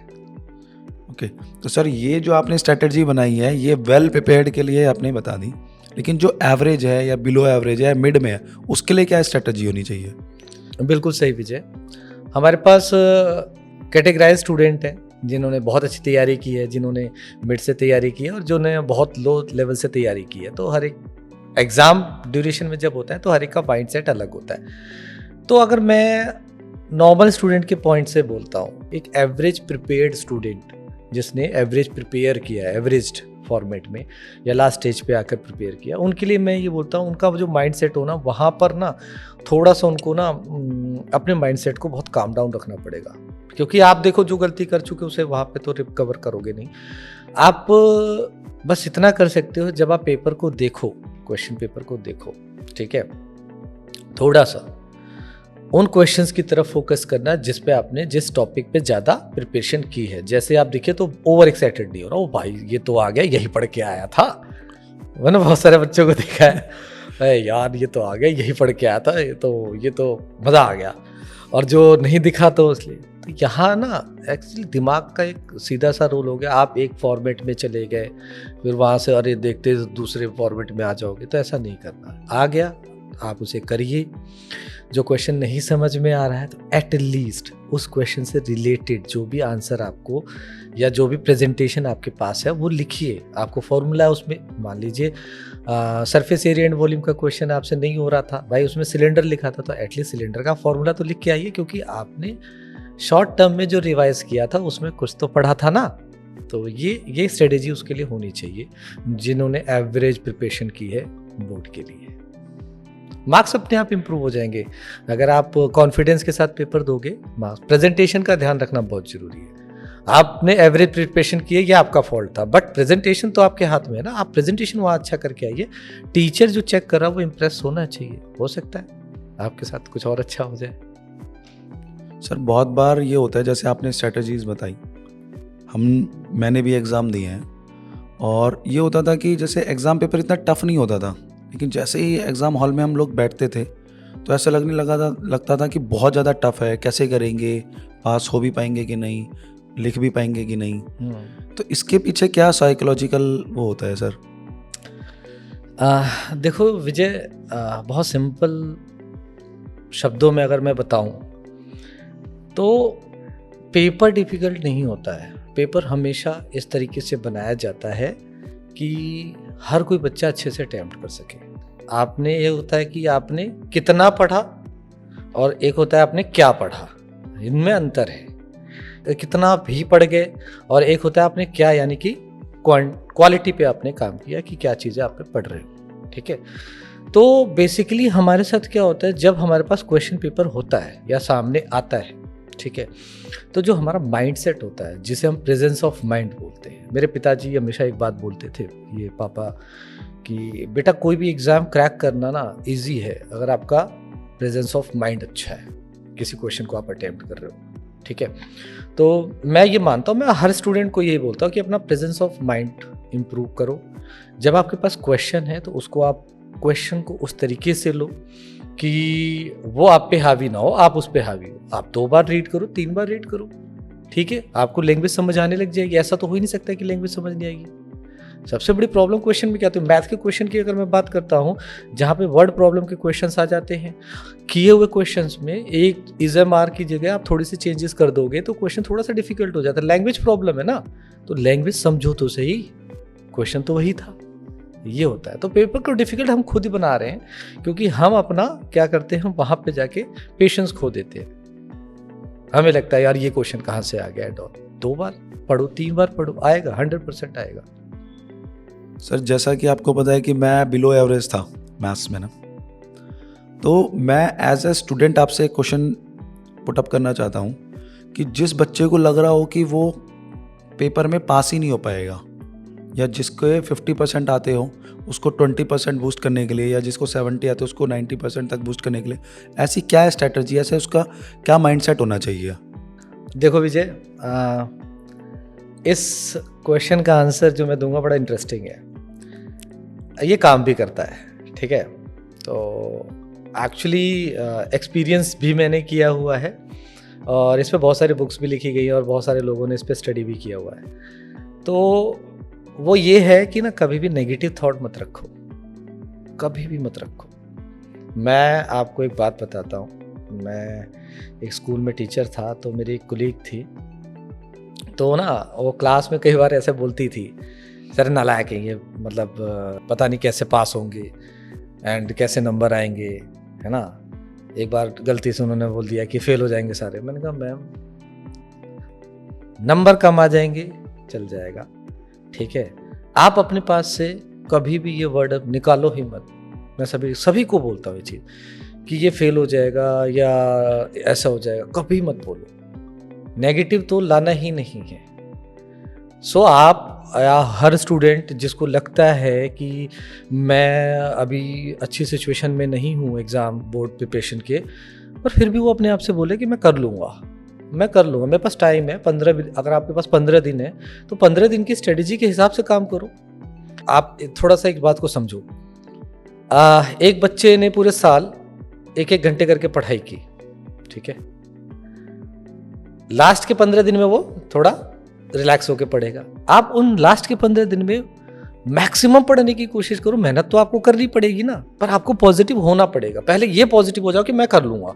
A: ओके, तो सर ये जो आपने स्ट्रेटजी बनाई है ये वेल प्रिपेयर्ड के लिए आपने बता दी, लेकिन जो एवरेज है या बिलो एवरेज है, मिड में है, उसके लिए क्या स्ट्रेटजी होनी चाहिए?
B: बिल्कुल सही विजय। हमारे पास कैटेगराइज स्टूडेंट हैं जिन्होंने बहुत अच्छी तैयारी की है, जिन्होंने मिड से तैयारी की है और जिन्होंने बहुत लो लेवल से तैयारी की है। तो हर एक एग्ज़ाम ड्यूरेशन में जब होता है तो हर एक का माइंड सेट अलग होता है। तो अगर मैं नॉर्मल स्टूडेंट के पॉइंट से बोलता हूँ, एक एवरेज प्रिपेयर्ड स्टूडेंट जिसने एवरेज प्रिपेयर किया है एवरेज्ड फॉर्मेट में या लास्ट स्टेज पे आकर प्रिपेयर किया, उनके लिए मैं ये बोलता हूँ उनका जो माइंड सेट हो ना, वहाँ पर ना थोड़ा सा उनको ना अपने माइंड सेट को बहुत काम डाउन रखना पड़ेगा। क्योंकि आप देखो जो गलती कर चुके उसे वहाँ पे तो रिकवर करोगे नहीं। आप बस इतना कर सकते हो, जब आप पेपर को देखो, क्वेश्चन पेपर को देखो, ठीक है, थोड़ा सा उन क्वेश्चंस की तरफ फोकस करना जिस पे आपने जिस टॉपिक पे ज़्यादा प्रिपरेशन की है। जैसे आप देखिए तो ओवर एक्साइटेड नहीं हो रहा, ओ भाई ये तो आ गया, यही पढ़ के आया था। मैंने बहुत सारे बच्चों को देखा है, अरे यार ये तो आ गया, यही पढ़ के आया था, ये तो मज़ा आ गया। और जो नहीं दिखा तो इसलिए, तो यहाँ ना एक्चुअली दिमाग का एक सीधा सा रूल हो गया, आप एक फॉर्मेट में चले गए फिर वहाँ से अरे देखते दूसरे फॉर्मेट में आ जाओगे, तो ऐसा नहीं करना। आ गया आप उसे करिए। जो क्वेश्चन नहीं समझ में आ रहा है तो एट लीस्ट उस क्वेश्चन से रिलेटेड जो भी आंसर आपको या जो भी प्रेजेंटेशन आपके पास है वो लिखिए। आपको फॉर्मूला उसमें, मान लीजिए सरफेस एरिया एंड वॉल्यूम का क्वेश्चन आपसे नहीं हो रहा था भाई, उसमें सिलेंडर लिखा था, तो एटलीस्ट सिलेंडर का फॉर्मूला तो लिख के आइए, क्योंकि आपने शॉर्ट टर्म में जो रिवाइज किया था उसमें कुछ तो पढ़ा था ना। तो ये स्ट्रेटेजी उसके लिए होनी चाहिए जिन्होंने एवरेज प्रिपरेशन की है बोर्ड के लिए। मार्क्स अपने आप इंप्रूव हो जाएंगे अगर आप कॉन्फिडेंस के साथ पेपर दोगे। मार्क्स, प्रेजेंटेशन का ध्यान रखना बहुत जरूरी है। आपने एवरेज प्रिपरेशन की है, ये आपका फॉल्ट था, बट प्रेजेंटेशन तो आपके हाथ में है ना। आप प्रेजेंटेशन वहाँ अच्छा करके आइए, टीचर जो चेक कर रहा है वो इम्प्रेस होना चाहिए। हो सकता है आपके साथ कुछ और अच्छा हो जाए।
A: सर बहुत बार ये होता है, जैसे आपने स्ट्रेटजीज बताई, मैंने भी एग्ज़ाम दिए हैं, और ये होता था कि जैसे एग्ज़ाम पेपर इतना टफ नहीं होता था, लेकिन जैसे ही एग्ज़ाम हॉल में हम लोग बैठते थे तो ऐसा लगता था कि बहुत ज़्यादा टफ है, कैसे करेंगे, पास हो भी पाएंगे कि नहीं, लिख भी पाएंगे कि नहीं। तो इसके पीछे क्या साइकोलॉजिकल वो होता है सर?
B: देखो विजय, बहुत सिंपल शब्दों में अगर मैं बताऊं तो पेपर डिफ़िकल्ट नहीं होता है। पेपर हमेशा इस तरीके से बनाया जाता है कि हर कोई बच्चा अच्छे से अटेम्प्ट कर सके। आपने ये होता है कि आपने कितना पढ़ा और एक होता है आपने क्या पढ़ा, इनमें अंतर है। कितना भी पढ़ गए और एक होता है आपने क्या, यानी कि क्वालिटी पे आपने काम किया कि क्या चीज़ें आप पढ़ रहे हो, ठीक है। तो बेसिकली हमारे साथ क्या होता है, जब हमारे पास क्वेश्चन पेपर होता है या सामने आता है, ठीक है, तो जो हमारा माइंड सेट होता है जिसे हम प्रेजेंस ऑफ माइंड बोलते हैं। मेरे पिताजी हमेशा एक बात बोलते थे, ये पापा, कि बेटा कोई भी एग्ज़ाम क्रैक करना ना इजी है अगर आपका प्रेजेंस ऑफ माइंड अच्छा है, किसी क्वेश्चन को आप अटेम्प्ट कर रहे हो, ठीक है। तो मैं ये मानता हूँ, मैं हर स्टूडेंट को यही बोलता हूँ कि अपना प्रेजेंस ऑफ माइंड इम्प्रूव करो। जब आपके पास क्वेश्चन है तो उसको आप क्वेश्चन को उस तरीके से लो कि वो आप पे हावी ना हो, आप उस पे हावी हो। आप 2 बार रीड करो, 3 बार रीड करो, ठीक है, आपको लैंग्वेज समझ आने लग जाएगी। ऐसा तो हो ही नहीं सकता कि लैंग्वेज समझ नहीं आएगी। सबसे बड़ी प्रॉब्लम क्वेश्चन में क्या होती है, मैथ के क्वेश्चन की अगर मैं बात करता हूँ, जहाँ पे वर्ड प्रॉब्लम के क्वेश्चंस आ जाते हैं, किए हुए क्वेश्चंस में एक इज़-एम-आर की जगह आप थोड़ी सी चेंजेस कर दोगे तो क्वेश्चन थोड़ा सा डिफिकल्ट हो जाता है। लैंग्वेज प्रॉब्लम है ना, तो लैंग्वेज समझो तो सही, क्वेश्चन तो वही था, ये होता है। तो पेपर को डिफिकल्ट हम खुद ही बना रहे हैं, क्योंकि हम अपना क्या करते हैं, हम वहाँ पे जाके पेशेंस खो देते हैं। हमें लगता है यार ये क्वेश्चन कहाँ से आ गया, 2 बार पढ़ो, 3 बार पढ़ो, आएगा, 100% आएगा।
A: सर जैसा कि आपको पता है कि मैं बिलो एवरेज था मैथ्स में ना। तो मैं एज ए स्टूडेंट आपसे एक क्वेश्चन पुटअप करना चाहता हूँ कि जिस बच्चे को लग रहा हो कि वो पेपर में पास ही नहीं हो पाएगा, या जिसके 50% आते हो उसको 20% बूस्ट करने के लिए, या जिसको 70 आते हो उसको 90% तक बूस्ट करने के लिए, ऐसी क्या स्ट्रैटेजी, ऐसे उसका क्या माइंडसेट होना चाहिए?
B: देखो विजय, इस क्वेश्चन का आंसर जो मैं दूंगा बड़ा इंटरेस्टिंग है। ये काम भी करता है, ठीक है। तो एक्चुअली एक्सपीरियंस भी मैंने किया हुआ है और इस पे बहुत सारी बुक्स भी लिखी गई हैं और बहुत सारे लोगों ने इस पे स्टडी भी किया हुआ है। तो वो ये है कि ना, कभी भी नेगेटिव थॉट मत रखो, कभी भी मत रखो। मैं आपको एक बात बताता हूँ। मैं एक स्कूल में टीचर था, तो मेरी एक कुलीग थी, तो ना वो क्लास में कई बार ऐसे बोलती थी, सर नालायक है ये, मतलब पता नहीं कैसे पास होंगे एंड कैसे नंबर आएंगे, है ना। एक बार गलती से उन्होंने बोल दिया कि फेल हो जाएंगे सारे। मैंने कहा मैम, नंबर कम आ जाएंगे, चल जाएगा, ठीक है। आप अपने पास से कभी भी ये वर्ड अब निकालो ही मत। मैं सभी को बोलता हूँ ये चीज़ कि ये फेल हो जाएगा या ऐसा हो जाएगा, कभी मत बोलो। नेगेटिव तो लाना ही नहीं है। सो आप या हर स्टूडेंट जिसको लगता है कि मैं अभी अच्छी सिचुएशन में नहीं हूँ एग्ज़ाम बोर्ड प्रिपरेशन के, और फिर भी वो अपने आप से बोले कि मैं कर लूँगा, मेरे पास टाइम है 15। अगर आपके पास 15 दिन है तो 15 दिन की स्ट्रेटजी के हिसाब से काम करो। आप थोड़ा सा एक बात को समझो। एक बच्चे ने पूरे साल 1-1 घंटे करके पढ़ाई की, ठीक है। लास्ट के 15 दिन में वो थोड़ा रिलैक्स होकर पढ़ेगा। आप उन लास्ट के 15 दिन में मैक्सिमम पढ़ने की कोशिश करो। मेहनत तो आपको करनी पड़ेगी ना, पर आपको पॉजिटिव होना पड़ेगा। पहले ये पॉजिटिव हो जाओ कि मैं कर लूँगा।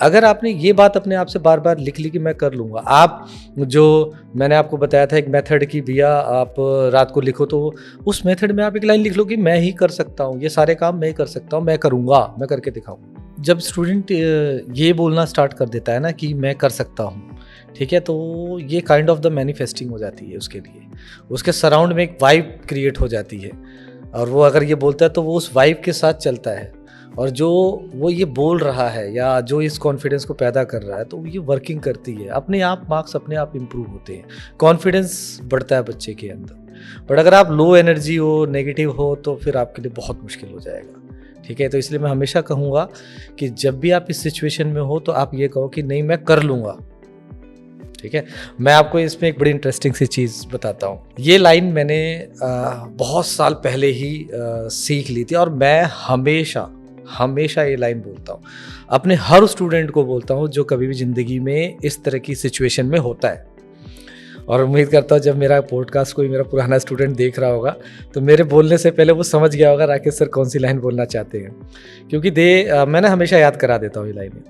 B: अगर आपने ये बात अपने आप से बार बार लिख ली कि मैं कर लूँगा, आप जो मैंने आपको बताया था एक मेथड की, भैया आप रात को लिखो, तो उस मेथड में आप एक लाइन लिख लो कि मैं ही कर सकता हूँ, ये सारे काम मैं ही कर सकता हूँ, मैं करूँगा, मैं करके दिखाऊँगा। जब स्टूडेंट ये बोलना स्टार्ट कर देता है ना कि मैं कर सकता हूँ, ठीक है, तो ये काइंड ऑफ द मैनिफेस्टिंग हो जाती है उसके लिए। उसके सराउंड में एक वाइब क्रिएट हो जाती है, और वो अगर ये बोलता है तो वो उस वाइब के साथ चलता है, और जो वो ये बोल रहा है या जो इस कॉन्फिडेंस को पैदा कर रहा है, तो ये वर्किंग करती है। अपने आप मार्क्स अपने आप इम्प्रूव होते हैं, कॉन्फिडेंस बढ़ता है बच्चे के अंदर। बट अगर आप लो एनर्जी हो, नेगेटिव हो, तो फिर आपके लिए बहुत मुश्किल हो जाएगा, ठीक है। तो इसलिए मैं हमेशा कहूँगा कि जब भी आप इस सिचुएशन में हो तो आप ये कहो कि नहीं, मैं कर लूँगा, ठीक है। मैं आपको इसमें एक बड़ी इंटरेस्टिंग सी चीज़ बताता हूँ। ये लाइन मैंने बहुत साल पहले ही सीख ली थी, और मैं हमेशा ये लाइन बोलता हूँ, अपने हर स्टूडेंट को बोलता हूँ जो कभी भी ज़िंदगी में इस तरह की सिचुएशन में होता है। और उम्मीद करता हूँ जब मेरा पॉडकास्ट कोई मेरा पुराना स्टूडेंट देख रहा होगा तो मेरे बोलने से पहले वो समझ गया होगा राकेश सर कौन सी लाइन बोलना चाहते हैं, क्योंकि मैंने हमेशा याद करा देता हूँ ये लाइन।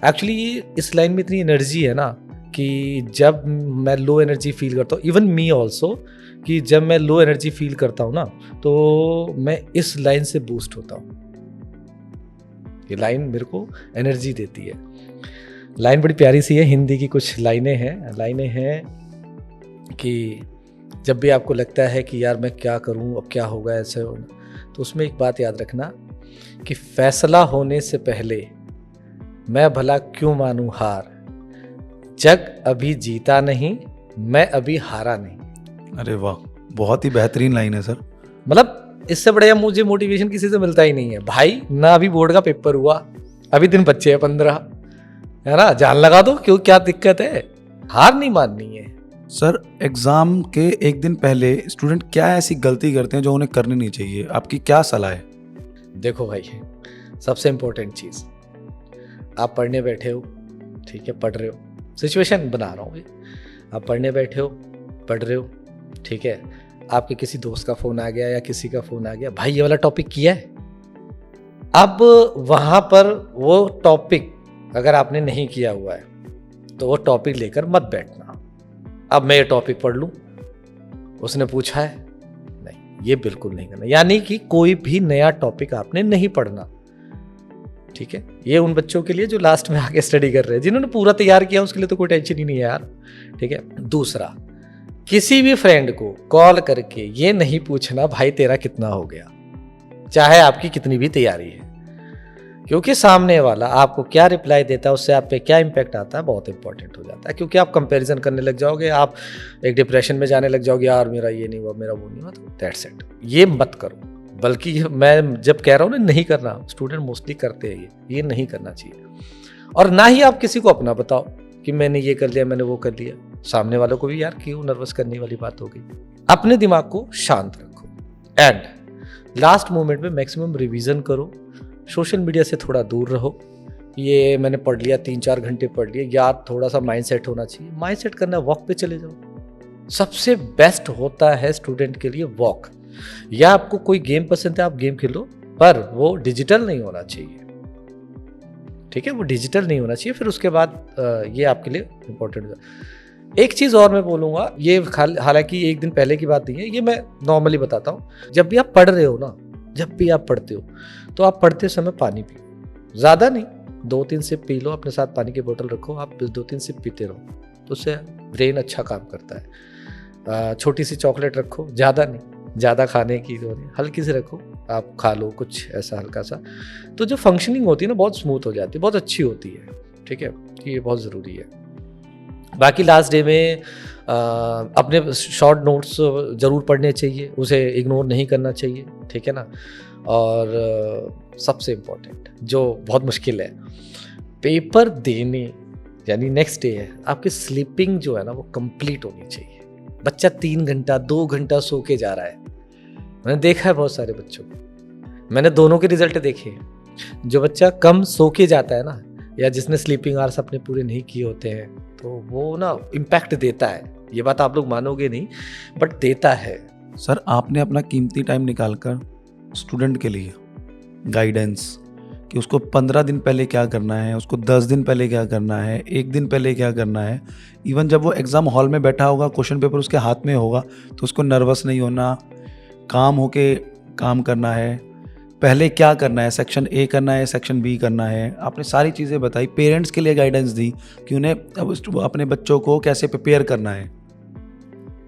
B: एक्चुअली इस लाइन में इतनी एनर्जी है ना कि जब मैं लो एनर्जी फील करता हूँ, इवन मी ऑल्सो, कि जब मैं लो एनर्जी फील करता हूँ ना, तो मैं इस लाइन से बूस्ट होता हूँ। ये लाइन मेरे को एनर्जी देती है। लाइन बड़ी प्यारी सी है, हिंदी की कुछ लाइनें हैं कि जब भी आपको लगता है कि यार मैं क्या करूँ, अब क्या होगा, ऐसे होना, तो उसमें एक बात याद रखना कि फैसला होने से पहले मैं भला क्यों मानूं हार, जग अभी जीता नहीं, मैं अभी हारा नहीं।
A: अरे वाह, बहुत ही बेहतरीन लाइन है सर।
B: मतलब इससे बढ़िया मुझे मोटिवेशन किसी से मिलता ही नहीं है भाई। ना अभी बोर्ड का पेपर हुआ, अभी दिन बच्चे हैं 15, है ना, जान लगा दो, क्यों, क्या दिक्कत है, हार नहीं माननी है।
A: सर, एग्ज़ाम के एक दिन पहले स्टूडेंट क्या ऐसी गलती करते हैं जो उन्हें करनी नहीं चाहिए? आपकी क्या सलाह है?
B: देखो भाई, सबसे इम्पोर्टेंट चीज़, आप पढ़ने बैठे हो, ठीक है, पढ़ रहे हो, सिचुएशन बना रहा हूँ, आप पढ़ने बैठे हो, पढ़ रहे हो, ठीक है, आपके किसी दोस्त का फ़ोन आ गया या किसी का फ़ोन आ गया, भाई ये वाला टॉपिक किया है। अब वहाँ पर वो टॉपिक अगर आपने नहीं किया हुआ है तो वो टॉपिक लेकर मत बैठना। अब मैं ये टॉपिक पढ़ लूँ, उसने पूछा है, नहीं, ये बिल्कुल नहीं करना। यानी कि कोई भी नया टॉपिक आपने नहीं पढ़ना, ठीक है। ये उन बच्चों के लिए जो लास्ट में आके स्टडी कर रहे हैं, जिन्होंने पूरा तैयार किया उसके लिए तो कोई टेंशन ही नहीं है यार, ठीक है। दूसरा, किसी भी फ्रेंड को कॉल करके ये नहीं पूछना भाई तेरा कितना हो गया, चाहे आपकी कितनी भी तैयारी है, क्योंकि सामने वाला आपको क्या रिप्लाई देता है, उससे आप पे क्या इम्पैक्ट आता है, बहुत इंपॉर्टेंट हो जाता है। क्योंकि आप कंपैरिजन करने लग जाओगे, आप एक डिप्रेशन में जाने लग जाओगे, यार मेरा ये नहीं हुआ, मेरा वो नहीं हुआ, तो दैट्स इट। ये मत करो। बल्कि मैं जब कह रहा हूँ ना नहीं करना, स्टूडेंट मोस्टली करते हैं ये नहीं करना चाहिए। और ना ही आप किसी को अपना बताओ कि मैंने ये कर लिया, मैंने वो कर लिया। सामने वालों को भी यार क्यों नर्वस करने वाली बात हो गई। अपने दिमाग को शांत रखो एंड लास्ट मोमेंट में मैक्सिमम रिवीजन करो। सोशल मीडिया से थोड़ा दूर रहो। ये मैंने पढ़ लिया, 3-4 घंटे पढ़ लिए, यार थोड़ा सा माइंड सेट होना चाहिए। माइंड सेट करना, वॉक पे चले जाओ। सबसे बेस्ट होता है स्टूडेंट के लिए वॉक। या आपको कोई गेम पसंद है, आप गेम खेलो, पर वो डिजिटल नहीं होना चाहिए, ठीक है, वो डिजिटल नहीं होना चाहिए। फिर उसके बाद ये आपके लिए इंपॉर्टेंट है। एक चीज़ और मैं बोलूँगा, ये हालांकि एक दिन पहले की बात नहीं है, ये मैं नॉर्मली बताता हूँ। जब भी आप पढ़ रहे हो ना, जब भी आप पढ़ते हो, तो आप पढ़ते समय पानी पियो। ज़्यादा नहीं, 2-3 सिप पी लो, अपने साथ पानी की बोतल रखो, आप 2-3 सिप पीते रहो, तो उससे ब्रेन अच्छा काम करता है। छोटी सी चॉकलेट रखो, ज़्यादा नहीं, ज़्यादा खाने की जो नहीं, हल्की सी रखो, आप खा लो कुछ ऐसा हल्का सा, तो जो फंक्शनिंग होती है ना बहुत स्मूथ हो जाती है, बहुत अच्छी होती है, ठीक है। ये बहुत ज़रूरी है। बाकी लास्ट डे में अपने शॉर्ट नोट्स ज़रूर पढ़ने चाहिए, उसे इग्नोर नहीं करना चाहिए, ठीक है ना। और सबसे इम्पोर्टेंट जो बहुत मुश्किल है, पेपर देने यानी नेक्स्ट डे है, आपकी स्लीपिंग जो है ना वो कंप्लीट होनी चाहिए। बच्चा 3 घंटा 2 घंटा सो के जा रहा है, मैंने देखा है बहुत सारे बच्चों को, मैंने दोनों के रिजल्ट देखे हैं। जो बच्चा कम सो के जाता है ना, या जिसने स्लीपिंग आवर्स अपने पूरे नहीं किए होते हैं, तो वो ना इम्पैक्ट देता है। ये बात आप लोग मानोगे नहीं, बट देता है।
A: सर आपने अपना कीमती टाइम निकालकर स्टूडेंट के लिए गाइडेंस कि उसको 15 दिन पहले क्या करना है, उसको 10 दिन पहले क्या करना है, 1 दिन पहले क्या करना है, इवन जब वो एग्ज़ाम हॉल में बैठा होगा, क्वेश्चन पेपर उसके हाथ में होगा, तो उसको नर्वस नहीं होना, काम होके काम करना है, पहले क्या करना है, सेक्शन ए करना है, सेक्शन बी करना है। आपने सारी चीज़ें बताई, पेरेंट्स के लिए गाइडेंस दी कि उन्हें अब अपने बच्चों को कैसे प्रिपेयर करना है।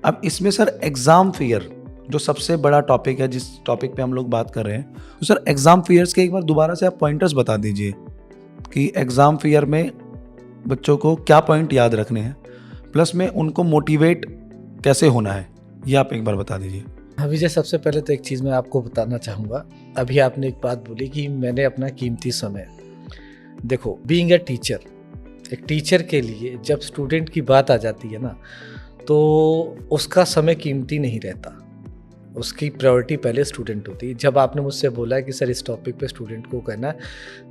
A: अब इसमें सर एग्ज़ाम फियर जो सबसे बड़ा टॉपिक है, जिस टॉपिक पे हम लोग बात कर रहे हैं, तो सर एग्ज़ाम फियर्स के एक बार दोबारा से आप पॉइंटर्स बता दीजिए कि एग्ज़ाम फियर में बच्चों को क्या पॉइंट याद रखने हैं, प्लस में उनको मोटिवेट कैसे होना है, ये आप एक बार बता दीजिए।
B: विजय, सबसे पहले तो एक चीज़ मैं आपको बताना चाहूँगा। अभी आपने एक बात बोली कि मैंने अपना कीमती समय, देखो बीइंग ए टीचर, एक टीचर के लिए जब स्टूडेंट की बात आ जाती है ना, तो उसका समय कीमती नहीं रहता, उसकी प्रायोरिटी पहले स्टूडेंट होती है। जब आपने मुझसे बोला कि सर इस टॉपिक पे स्टूडेंट को कहना है,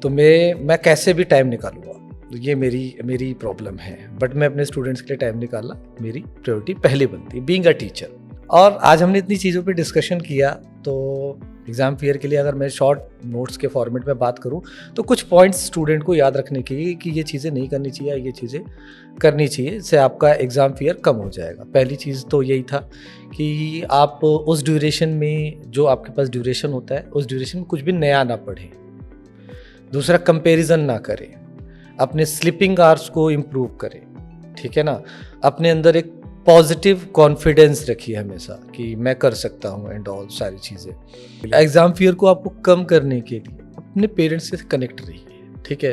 B: तो मैं कैसे भी टाइम निकालूंगा, ये मेरी प्रॉब्लम है, बट मैं अपने स्टूडेंट्स के लिए टाइम निकालना मेरी प्रायोरिटी पहले बनती है, बीइंग अ टीचर। और आज हमने इतनी चीज़ों पे डिस्कशन किया, तो एग्ज़ाम फियर के लिए अगर मैं शॉर्ट नोट्स के फॉर्मेट में बात करूं, तो कुछ पॉइंट्स स्टूडेंट को याद रखने की कि ये चीज़ें नहीं करनी चाहिए, ये चीज़ें करनी चाहिए, इससे आपका एग्ज़ाम फियर कम हो जाएगा। पहली चीज़ तो यही था कि आप उस ड्यूरेशन में, जो आपके पास ड्यूरेशन होता है, उस ड्यूरेशन में कुछ भी नया ना पढ़ें। दूसरा, कंपैरिजन ना करें, अपने स्लीपिंग आवर्स को इम्प्रूव करें, ठीक है ना। अपने अंदर एक पॉजिटिव कॉन्फिडेंस रखिए हमेशा कि मैं कर सकता हूँ एंड ऑल सारी चीज़ें। एग्ज़ाम फियर को आपको कम करने के लिए अपने पेरेंट्स से कनेक्ट रहिए, ठीक है।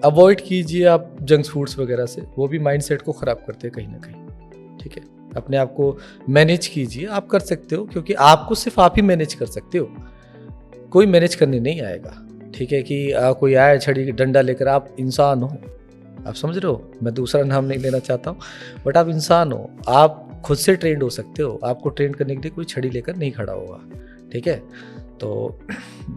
B: अवॉइड कीजिए आप जंक फूड्स वगैरह से, वो भी माइंड सेट को ख़राब करते हैं कहीं ना कहीं, ठीक है। अपने आप को मैनेज कीजिए, आप कर सकते हो, क्योंकि आपको सिर्फ आप ही मैनेज कर सकते हो, कोई मैनेज करने नहीं आएगा, ठीक है। कि कोई आए छड़ी डंडा लेकर, आप इंसान हो, आप समझ रहे हो, मैं दूसरा नाम नहीं लेना चाहता हूँ, बट आप इंसान हो, आप खुद से ट्रेंड हो सकते हो, आपको ट्रेंड करने के लिए कोई छड़ी लेकर नहीं खड़ा होगा, ठीक है। तो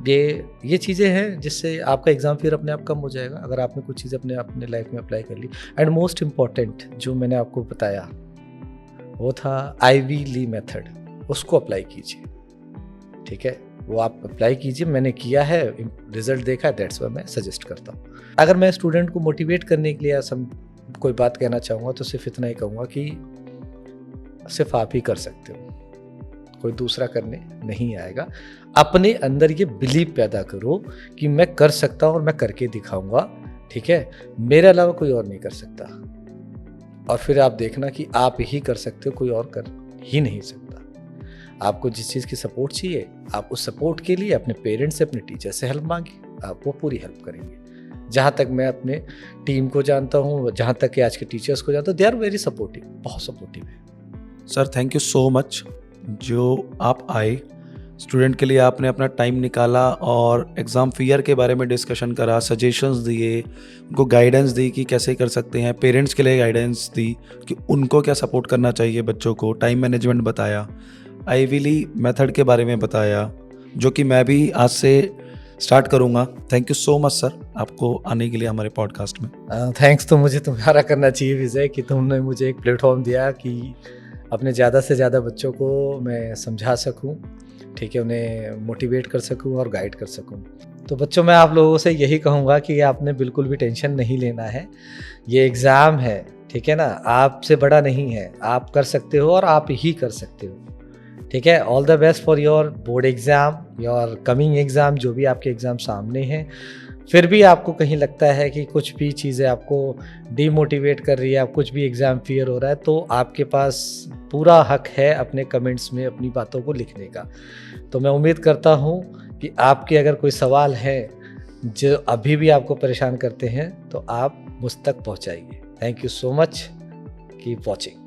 B: ये चीज़ें हैं जिससे आपका एग्ज़ाम फिर अपने आप कम हो जाएगा, अगर आपने कुछ चीज़ें अपने लाइफ में अप्लाई कर ली। एंड मोस्ट इम्पॉर्टेंट जो मैंने आपको बताया वो था आईवी ली मेथड, उसको अप्लाई कीजिए, ठीक है, वो आप अप्लाई कीजिए। मैंने किया है, रिजल्ट देखा है, दैट्स वाई मैं सजेस्ट करता हूँ। अगर मैं स्टूडेंट को मोटिवेट करने के लिए कोई बात कहना चाहूँगा, तो सिर्फ इतना ही कहूँगा कि सिर्फ आप ही कर सकते हो, कोई दूसरा करने नहीं आएगा। अपने अंदर ये बिलीव पैदा करो कि मैं कर सकता हूँ और मैं करके दिखाऊंगा, ठीक है, मेरे अलावा कोई और नहीं कर सकता। और फिर आप देखना कि आप ही कर सकते हो, कोई और कर ही नहीं सकता। आपको जिस चीज़ की सपोर्ट चाहिए, आप उस सपोर्ट के लिए अपने पेरेंट्स से, अपने टीचर से हेल्प मांगिए, आप वो पूरी हेल्प करेंगे। जहाँ तक मैं अपने टीम को जानता हूँ, जहाँ तक कि आज के टीचर्स को जानता हूँ, दे आर वेरी सपोर्टिव, बहुत सपोर्टिव है।
A: Sir thank you so much, जो आप आए, स्टूडेंट के लिए आपने अपना टाइम निकाला और एग्ज़ाम फियर के बारे में डिस्कशन करा, सजेशंस दिए, उनको गाइडेंस दी कि कैसे कर सकते हैं, पेरेंट्स के लिए गाइडेंस दी कि उनको क्या सपोर्ट करना चाहिए बच्चों को, टाइम मैनेजमेंट बताया, आईवीली मेथड के बारे में बताया, जो कि मैं भी आज से स्टार्ट करूँगा। Thank you so much sir, आपको आने के लिए हमारे पॉडकास्ट में।
B: थैंक्स तो मुझे तुम्हारा करना चाहिए विजय, कि तुमने मुझे एक प्लेटफॉर्म दिया कि अपने ज़्यादा से ज़्यादा बच्चों को मैं समझा सकूं, ठीक है, उन्हें मोटिवेट कर सकूं और गाइड कर सकूं। तो बच्चों, मैं आप लोगों से यही कहूँगा कि आपने बिल्कुल भी टेंशन नहीं लेना है। ये एग्ज़ाम है, ठीक है ना, आपसे बड़ा नहीं है, आप कर सकते हो और आप ही कर सकते हो, ठीक है। All the best for your board exam, your coming exam, जो भी आपके एग्ज़ाम सामने हैं। फिर भी आपको कहीं लगता है कि कुछ भी चीज़ें आपको डीमोटिवेट कर रही है, आप कुछ भी एग्ज़ाम फियर हो रहा है, तो आपके पास पूरा हक है अपने कमेंट्स में अपनी बातों को लिखने का। तो मैं उम्मीद करता हूँ कि आपके अगर कोई सवाल है जो अभी भी आपको परेशान करते हैं, तो आप मुझ तक पहुँचाइए। Thank you so much, keep watching.